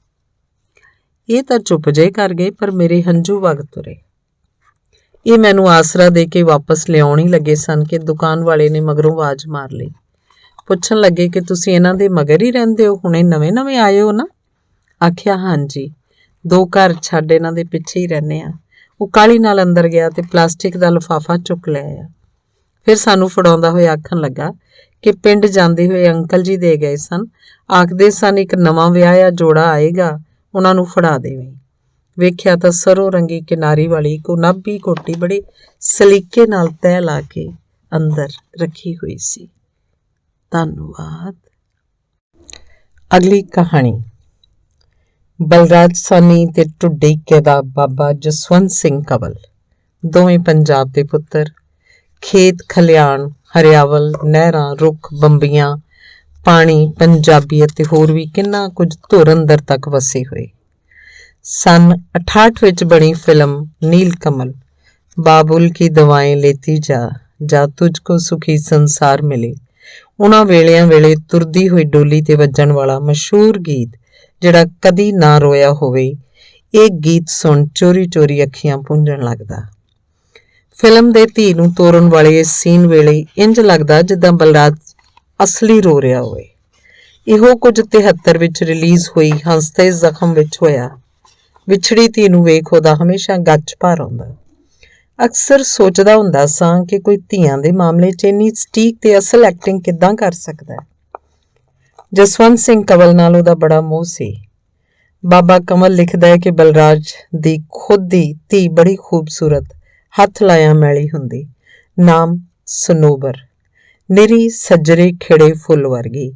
Speaker 1: ਇਹ ਤਾਂ ਚੁੱਪ ਜੇ ਕਰ ਗਏ, ਪਰ ਮੇਰੇ ਹੰਝੂ ਵਗ ਤੁਰੇ। ਇਹ ਮੈਨੂੰ ਆਸਰਾ ਦੇ ਕੇ ਵਾਪਸ ਲਿਆਉਣ ਹੀ ਲੱਗੇ ਸਨ ਕਿ ਦੁਕਾਨ ਵਾਲੇ ਨੇ ਮਗਰੋਂ ਆਵਾਜ਼ ਮਾਰ ਲਈ। ਪੁੱਛਣ ਲੱਗੇ ਕਿ ਤੁਸੀਂ ਇਹਨਾਂ ਦੇ ਮਗਰ ਹੀ ਰਹਿੰਦੇ ਹੋ, ਹੁਣੇ ਨਵੇਂ-ਨਵੇਂ ਆਏ ਹੋ ਨਾ? ਆਖਿਆ, ਹਾਂਜੀ, 2 ਘਰ ਛੱਡ ਇਹਨਾਂ ਦੇ ਪਿੱਛੇ ਹੀ ਰਹਿੰਦੇ ਆ। ਉਹ ਕਾਹਲੀ ਨਾਲ ਅੰਦਰ ਗਿਆ ਤੇ ਪਲਾਸਟਿਕ ਦਾ ਲਿਫਾਫਾ ਚੁੱਕ ਲਿਆ। ਫਿਰ ਸਾਨੂੰ ਫੜਾਉਂਦਾ ਹੋਇਆ ਆਖਣ ਲੱਗਾ ਕਿ ਪਿੰਡ ਜਾਂਦੇ ਹੋਏ ਅੰਕਲ ਜੀ ਦੇ ਗਏ ਸਨ, ਆਖਦੇ ਸਨ ਇੱਕ ਨਵਾਂ ਵਿਆਹਿਆ ਜੋੜਾ ਆਏਗਾ, ਉਹਨਾਂ ਨੂੰ ਫੜਾ ਦੇਵੇਂ। ਵੇਖਿਆ ਤਾਂ ਸਰੋਂ ਰੰਗੀ ਕਿਨਾਰੀ ਵਾਲੀ ਇੱਕ ਉਨਾਬੀ ਕੋਟੀ ਬੜੇ ਸਲੀਕੇ ਨਾਲ ਤਹਿ ਲਾ ਕੇ ਅੰਦਰ ਰੱਖੀ ਹੋਈ ਸੀ। ਧੰਨਵਾਦ। ਅਗਲੀ ਕਹਾਣੀ ਬਲਰਾਜ ਸਾਨੀ ਤੇ ਢੁੱਡੀਕੇ ਦਾ ਬਾਬਾ ਜਸਵੰਤ ਸਿੰਘ ਕੰਵਲ, ਦੋਵੇਂ ਪੰਜਾਬ ਦੇ ਪੁੱਤਰ। ਖੇਤ ਖਲਿਆਣ, ਹਰਿਆਵਲ, ਨਹਿਰਾਂ, ਰੁੱਖ, ਬੰਬੀਆਂ, ਪਾਣੀ, ਪੰਜਾਬੀ ਅਤੇ ਹੋਰ ਵੀ ਕਿੰਨਾ ਕੁਝ ਧੁਰ ਅੰਦਰ ਤੱਕ ਵਸੇ ਹੋਏ। ਸੰਨ 68 ਵਿੱਚ ਬਣੀ ਫਿਲਮ ਨੀਲ ਕਮਲ, ਬਾਬੁਲ ਕੀ ਦਵਾਏਂ ਲੇਤੀ ਜਾ ਤੁਝ ਕੋ ਸੁਖੀ ਸੰਸਾਰ ਮਿਲੇ, ਉਹਨਾਂ ਵੇਲਿਆਂ ਵੇਲੇ ਤੁਰਦੀ ਹੋਈ ਡੋਲੀ ਤੇ ਵੱਜਣ ਵਾਲਾ ਮਸ਼ਹੂਰ ਗੀਤ ਜਿਹੜਾ ਕਦੀ ਨਾ ਰੋਇਆ ਹੋਵੇ, ਇਹ ਗੀਤ ਸੁਣ ਚੋਰੀ ਚੋਰੀ ਅੱਖੀਆਂ ਪੂੰਝਣ ਲੱਗਦਾ। ਫਿਲਮ ਦੇ ਧੀ ਨੂੰ ਤੋਰਨ ਵਾਲੇ ਇਸ ਸੀਨ ਵੇਲੇ ਇੰਜ ਲੱਗਦਾ ਜਿੱਦਾਂ ਬਲਰਾਜ ਅਸਲੀ ਰੋ ਰਿਹਾ ਹੋਵੇ। ਇਹੋ ਕੁਝ 73 ਵਿੱਚ ਰਿਲੀਜ਼ ਹੋਈ ਹੰਸ ਤੇ ਜ਼ਖਮ ਵਿੱਚ ਹੋਇਆ। ਵਿਛੜੀ ਧੀ ਨੂੰ ਵੇਖ ਉਹਦਾ ਹਮੇਸ਼ਾ ਗੱਚ ਭਰ ਆਉਂਦਾ। ਅਕਸਰ ਸੋਚਦਾ ਹੁੰਦਾ ਸਾਂ ਕਿ ਕੋਈ ਧੀਆਂ ਦੇ ਮਾਮਲੇ 'ਚ ਇੰਨੀ ਸਟੀਕ ਤੇ ਅਸਲ ਐਕਟਿੰਗ ਕਿੱਦਾਂ ਕਰ ਸਕਦਾ ਹੈ। ਜਸਵੰਤ ਸਿੰਘ ਕੰਵਲ ਨਾਲ ਉਹਦਾ ਬੜਾ ਮੋਹ ਸੀ। ਬਾਬਾ ਕੰਵਲ ਲਿਖਦਾ ਹੈ ਕਿ ਬਲਰਾਜ ਦੀ ਖੁਦ ਦੀ ਧੀ ਬੜੀ ਖੂਬਸੂਰਤ, ਹੱਥ ਲਾਇਆ ਮੈਲੀ ਹੁੰਦੀ, ਨਾਮ ਸਨੋਬਰ, ਨਿਰੀ ਸੱਜਰੇ ਖਿੜੇ ਫੁੱਲ ਵਰਗੀ।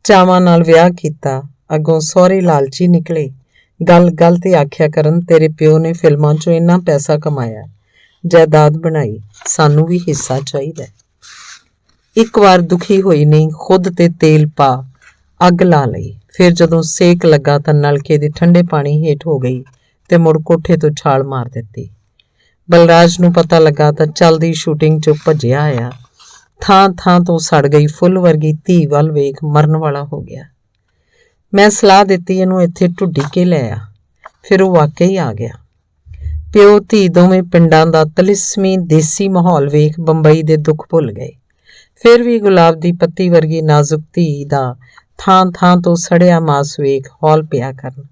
Speaker 1: ਚਾਵਾਂ ਨਾਲ ਵਿਆਹ ਕੀਤਾ, ਅੱਗੋਂ ਸਹੁਰੇ ਲਾਲਚੀ ਨਿਕਲੇ। ਗੱਲ ਤੇ ਆਖਿਆ ਕਰਨ, ਤੇਰੇ ਪਿਓ ਨੇ ਫਿਲਮਾਂ 'ਚੋਂ ਇੰਨਾ ਪੈਸਾ ਕਮਾਇਆ, ਜਾਇਦਾਦ ਬਣਾਈ, ਸਾਨੂੰ ਵੀ ਹਿੱਸਾ ਚਾਹੀਦਾ। ਇੱਕ ਵਾਰ ਦੁਖੀ ਹੋਈ ਨਹੀਂ, ਖੁਦ ਤੇ ਤੇਲ ਪਾ ਅੱਗ ਲਾ ਲਈ। ਫਿਰ ਜਦੋਂ ਸੇਕ ਲੱਗਾ ਤਾਂ ਨਲਕੇ ਦੇ ਠੰਡੇ ਪਾਣੀ ਹੇਠ ਹੋ ਗਈ ਤੇ ਮੁੜ ਕੋਠੇ ਤੋਂ ਛਾਲ ਮਾਰ ਦਿੱਤੀ। ਬਲਰਾਜ ਨੂੰ ਪਤਾ ਲੱਗਾ ਤਾਂ ਚੱਲਦੀ ਸ਼ੂਟਿੰਗ 'ਚੋਂ ਭੱਜਿਆ ਆਇਆ। ਥਾਂ ਤੋਂ ਸੜ ਗਈ ਫੁੱਲ ਵਰਗੀ ਧੀ ਵੱਲ ਵੇਖ ਮਰਨ ਵਾਲਾ ਹੋ ਗਿਆ। ਮੈਂ ਸਲਾਹ ਦਿੱਤੀ, ਇਹਨੂੰ ਇੱਥੇ ਢੁੱਡੀਕੇ ਲੈ ਆ। ਫਿਰ ਉਹ ਵਾਕਈ ਆ ਗਿਆ। ਪਿਓ ਧੀ ਦੋਵੇਂ ਪਿੰਡਾਂ ਦਾ ਤਲਿਸਮੀ ਦੇਸੀ ਮਾਹੌਲ ਵੇਖ ਬੰਬਈ ਦੇ ਦੁੱਖ ਭੁੱਲ ਗਏ। ਫਿਰ ਵੀ ਗੁਲਾਬ ਦੀ ਪੱਤੀ ਵਰਗੀ ਨਾਜ਼ੁਕ ਧੀ ਦਾ ਥਾਂ ਤੋਂ ਸੜਿਆ ਮਾਸ ਵੇਖ ਹੌਲ ਪਿਆ ਕਰਨ।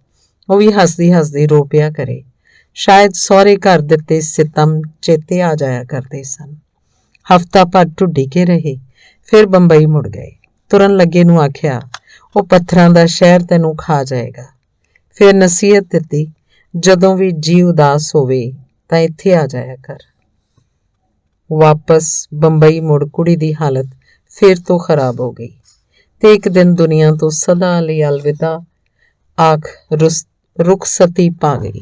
Speaker 1: ਉਹ ਵੀ ਹੱਸਦੀ ਰੋ ਪਿਆ ਕਰੇ। ਸ਼ਾਇਦ ਸਹੁਰੇ ਘਰ ਦਿੱਤੇ ਸਿਤਮ ਚੇਤੇ ਆ ਜਾਇਆ ਕਰਦੇ ਸਨ। ਹਫ਼ਤਾ ਭਰ ਢੁੱਡੀਕੇ ਰਹੇ, ਫਿਰ ਬੰਬਈ ਮੁੜ ਗਏ। ਤੁਰਨ ਲੱਗੇ ਨੂੰ ਆਖਿਆ, ਉਹ ਪੱਥਰਾਂ ਦਾ ਸ਼ਹਿਰ ਤੈਨੂੰ ਖਾ ਜਾਏਗਾ। ਫਿਰ ਨਸੀਹਤ ਦਿੱਤੀ, ਜਦੋਂ ਵੀ ਜੀ ਉਦਾਸ ਹੋਵੇ ਤਾਂ ਇੱਥੇ ਆ ਜਾਇਆ ਕਰ। ਵਾਪਸ ਬੰਬਈ ਮੁੜ ਕੁੜੀ ਦੀ ਹਾਲਤ ਫਿਰ ਤੋਂ ਖਰਾਬ ਹੋ ਗਈ ਤੇ ਇੱਕ ਦਿਨ ਦੁਨੀਆ ਤੋਂ ਸਦਾ ਲਈ ਅਲਵਿਦਾ ਆਖ ਰੁਖਸਤੀ ਪਾ ਗਈ।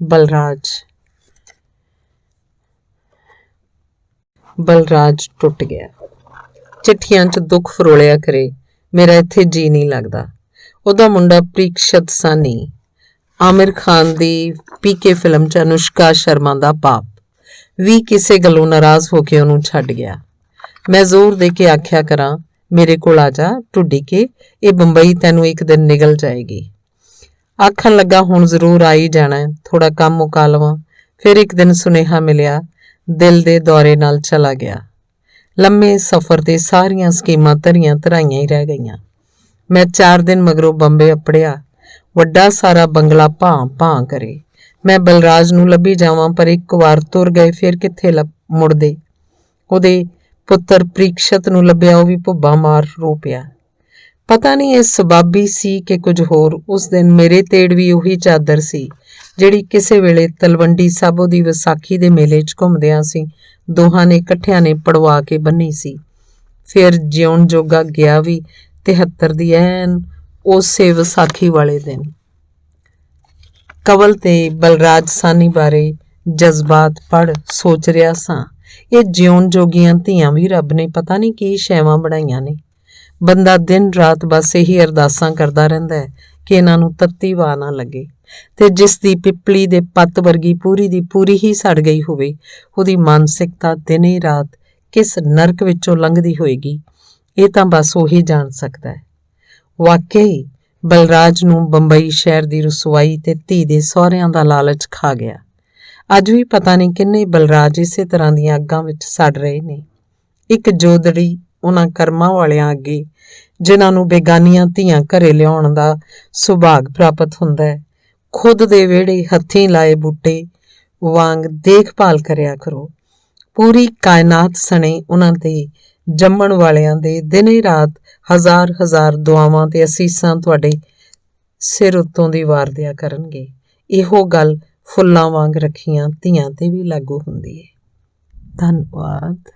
Speaker 1: ਬਲਰਾਜ ਟੁੱਟ ਗਿਆ। ਚਿੱਠੀਆਂ 'ਚ ਦੁੱਖ ਫਰੋਲਿਆ ਕਰੇ, ਮੇਰਾ ਇੱਥੇ ਜੀ ਨਹੀਂ ਲੱਗਦਾ। ਉਹਦਾ ਮੁੰਡਾ ਪ੍ਰੀਕਸ਼ਤ ਸਾਨੀ, ਆਮਿਰ ਖਾਨ ਦੀ ਪੀਕੇ ਫਿਲਮ 'ਚ ਅਨੁਸ਼ਕਾ ਸ਼ਰਮਾ ਦਾ ਬਾਪ, ਵੀ ਕਿਸੇ ਗੱਲੋਂ ਨਾਰਾਜ਼ ਹੋ ਕੇ ਉਹਨੂੰ ਛੱਡ ਗਿਆ। ਮੈਂ ਜ਼ੋਰ ਦੇ ਕੇ ਆਖਿਆ ਕਰਾਂ, ਮੇਰੇ ਕੋਲ ਆ ਜਾ ਢੁੱਡੀਕੇ, ਇਹ ਬੰਬਈ ਤੈਨੂੰ ਇੱਕ ਦਿਨ ਨਿਗਲ ਜਾਏਗੀ। ਆਖਣ ਲੱਗਾ, ਹੁਣ ਜ਼ਰੂਰ ਆ ਹੀ ਜਾਣਾ, ਥੋੜਾ ਕੰਮ ਮੁਕਾ ਲਵਾਂ। ਫਿਰ ਇੱਕ ਦਿਨ ਸੁਨੇਹਾ ਮਿਲਿਆ, ਦਿਲ ਦੇ ਦੌਰੇ ਨਾਲ ਚਲਾ ਗਿਆ। ਲੰਮੇ ਸਫ਼ਰ ਤੇ ਸਾਰੀਆਂ ਸਕੀਮਾਂ ਧਰਾਈਆਂ ਹੀ ਰਹਿ ਗਈਆਂ। ਮੈਂ 4 ਦਿਨ ਮਗਰੋਂ ਬੰਬੇ ਅੱਪੜਿਆ। ਵੱਡਾ ਸਾਰਾ ਬੰਗਲਾ ਭਾਂ ਕਰੇ। ਮੈਂ ਬਲਰਾਜ ਨੂੰ ਲੱਭੀ ਜਾਵਾਂ, ਪਰ ਇੱਕ ਵਾਰ ਤੁਰ ਗਏ ਫਿਰ ਕਿੱਥੇ ਮੁੜਦੇ। ਉਹਦੇ ਪੁੱਤਰ ਪ੍ਰੀਕਸ਼ਤ ਨੂੰ ਲੱਭਿਆ, ਉਹ ਵੀ ਭੁੱਬਾ ਮਾਰ ਰੋ ਪਿਆ। ਪਤਾ ਨਹੀਂ ਇਹ ਸਬਾਬੀ ਸੀ ਕਿ ਕੁਝ ਹੋਰ। ਉਸ ਦਿਨ ਮੇਰੇ ਤੇੜ ਵੀ ਉਹੀ ਚਾਦਰ ਸੀ ਜਿਹੜੀ ਕਿਸੇ ਵੇਲੇ ਤਲਵੰਡੀ ਸਾਬੋ ਦੀ ਵਿਸਾਖੀ ਦੇ ਮੇਲੇ 'ਚ ਘੁੰਮਦਿਆਂ ਸੀ ਦੋਹਾਂ ਨੇ ਇਕੱਠਿਆਂ ਨੇ ਪੜਵਾ ਕੇ ਬੰਨੀ ਸੀ। ਫਿਰ ਜਿਉਣ ਜੋਗਾ ਗਿਆ ਵੀ 73 ਦੀ ਐਨ ਉਸੇ ਵਿਸਾਖੀ ਵਾਲੇ ਦਿਨ। ਕੰਵਲ ਤੇ ਬਲਰਾਜ ਸਾਨੀ ਬਾਰੇ ਜਜ਼ਬਾਤ ਪੜ੍ਹ ਸੋਚ ਰਿਹਾ ਸਾਂ, ਇਹ ਜਿਉਣ ਜੋਗੀਆਂ ਧੀਆਂ ਵੀ ਰੱਬ ਨੇ ਪਤਾ ਨਹੀਂ ਕੀ ਸ਼ੈਵਾਂ ਬਣਾਈਆਂ ਨੇ। ਬੰਦਾ ਦਿਨ ਰਾਤ ਬਸ ਇਹੀ ਅਰਦਾਸਾਂ ਕਰਦਾ ਰਹਿੰਦਾ ਹੈ ਕਿ ਇਹਨਾਂ ਨੂੰ ਤੱਤੀ ਵਾਹ ਨਾ ਲੱਗੇ, ਤੇ ਜਿਸ ਦੀ ਪਿੱਪਲੀ ਦੇ ਪੱਤ ਵਰਗੀ ਪੂਰੀ ਦੀ ਪੂਰੀ ਹੀ ਸੜ ਗਈ ਹੋਵੇ, ਉਹਦੀ ਮਾਨਸਿਕਤਾ ਦਿਨੇ ਰਾਤ ਕਿਸ ਨਰਕ ਵਿੱਚੋਂ ਲੰਘਦੀ ਹੋਏਗੀ, ਇਹ ਤਾਂ ਬਸ ਉਹੀ ਜਾਣ ਸਕਦਾ ਹੈ। ਵਾਕਈ ਬਲਰਾਜ ਨੂੰ ਬੰਬਈ ਸ਼ਹਿਰ ਦੀ ਰਸਵਾਈ ਤੇ ਧੀ ਦੇ ਸਹੁਰਿਆਂ ਦਾ ਲਾਲਚ ਖਾ ਗਿਆ। ਅੱਜ ਵੀ ਪਤਾ ਨਹੀਂ ਕਿੰਨੇ ਬਲਰਾਜ ਇਸੇ ਤਰ੍ਹਾਂ ਦੀਆਂ ਅੱਗਾਂ ਵਿੱਚ ਸੜ ਰਹੇ ਨੇ। ਇੱਕ ਜੋਦੜੀ ਉਹਨਾਂ ਕਰਮਾਂ ਵਾਲਿਆਂ ਅੱਗੇ ਜਿਨ੍ਹਾਂ ਨੂੰ ਬੇਗਾਨੀਆਂ ਧੀਆਂ ਘਰੇ ਲਿਆਉਣ ਦਾ ਸੁਭਾਗ ਪ੍ਰਾਪਤ ਹੁੰਦਾ ਹੈ। ਖੁਦ ਦੇ ਵਿਹੜੇ ਹੱਥੀਂ ਲਾਏ ਬੂਟੇ ਵਾਂਗ ਦੇਖਭਾਲ ਕਰਿਆ ਕਰੋ। ਪੂਰੀ ਕਾਇਨਾਤ ਸਣੇ ਉਹਨਾਂ ਦੇ ਜੰਮਣ ਵਾਲਿਆਂ ਦੇ ਦਿਨੇ ਰਾਤ ਹਜ਼ਾਰ ਹਜ਼ਾਰ ਦੁਆਵਾਂ ਤੇ ਅਸੀਸਾਂ ਤੁਹਾਡੇ ਸਿਰ ਉੱਤੋਂ ਦੀ ਵਾਰ ਦਿਆ ਕਰਨਗੇ। ਇਹੋ ਗੱਲ ਫੁੱਲਾਂ ਵਾਂਗ ਰੱਖੀਆਂ ਧੀਆਂ ਤੇ ਵੀ ਲਾਗੂ ਹੁੰਦੀ ਹੈ। ਧੰਨਵਾਦ।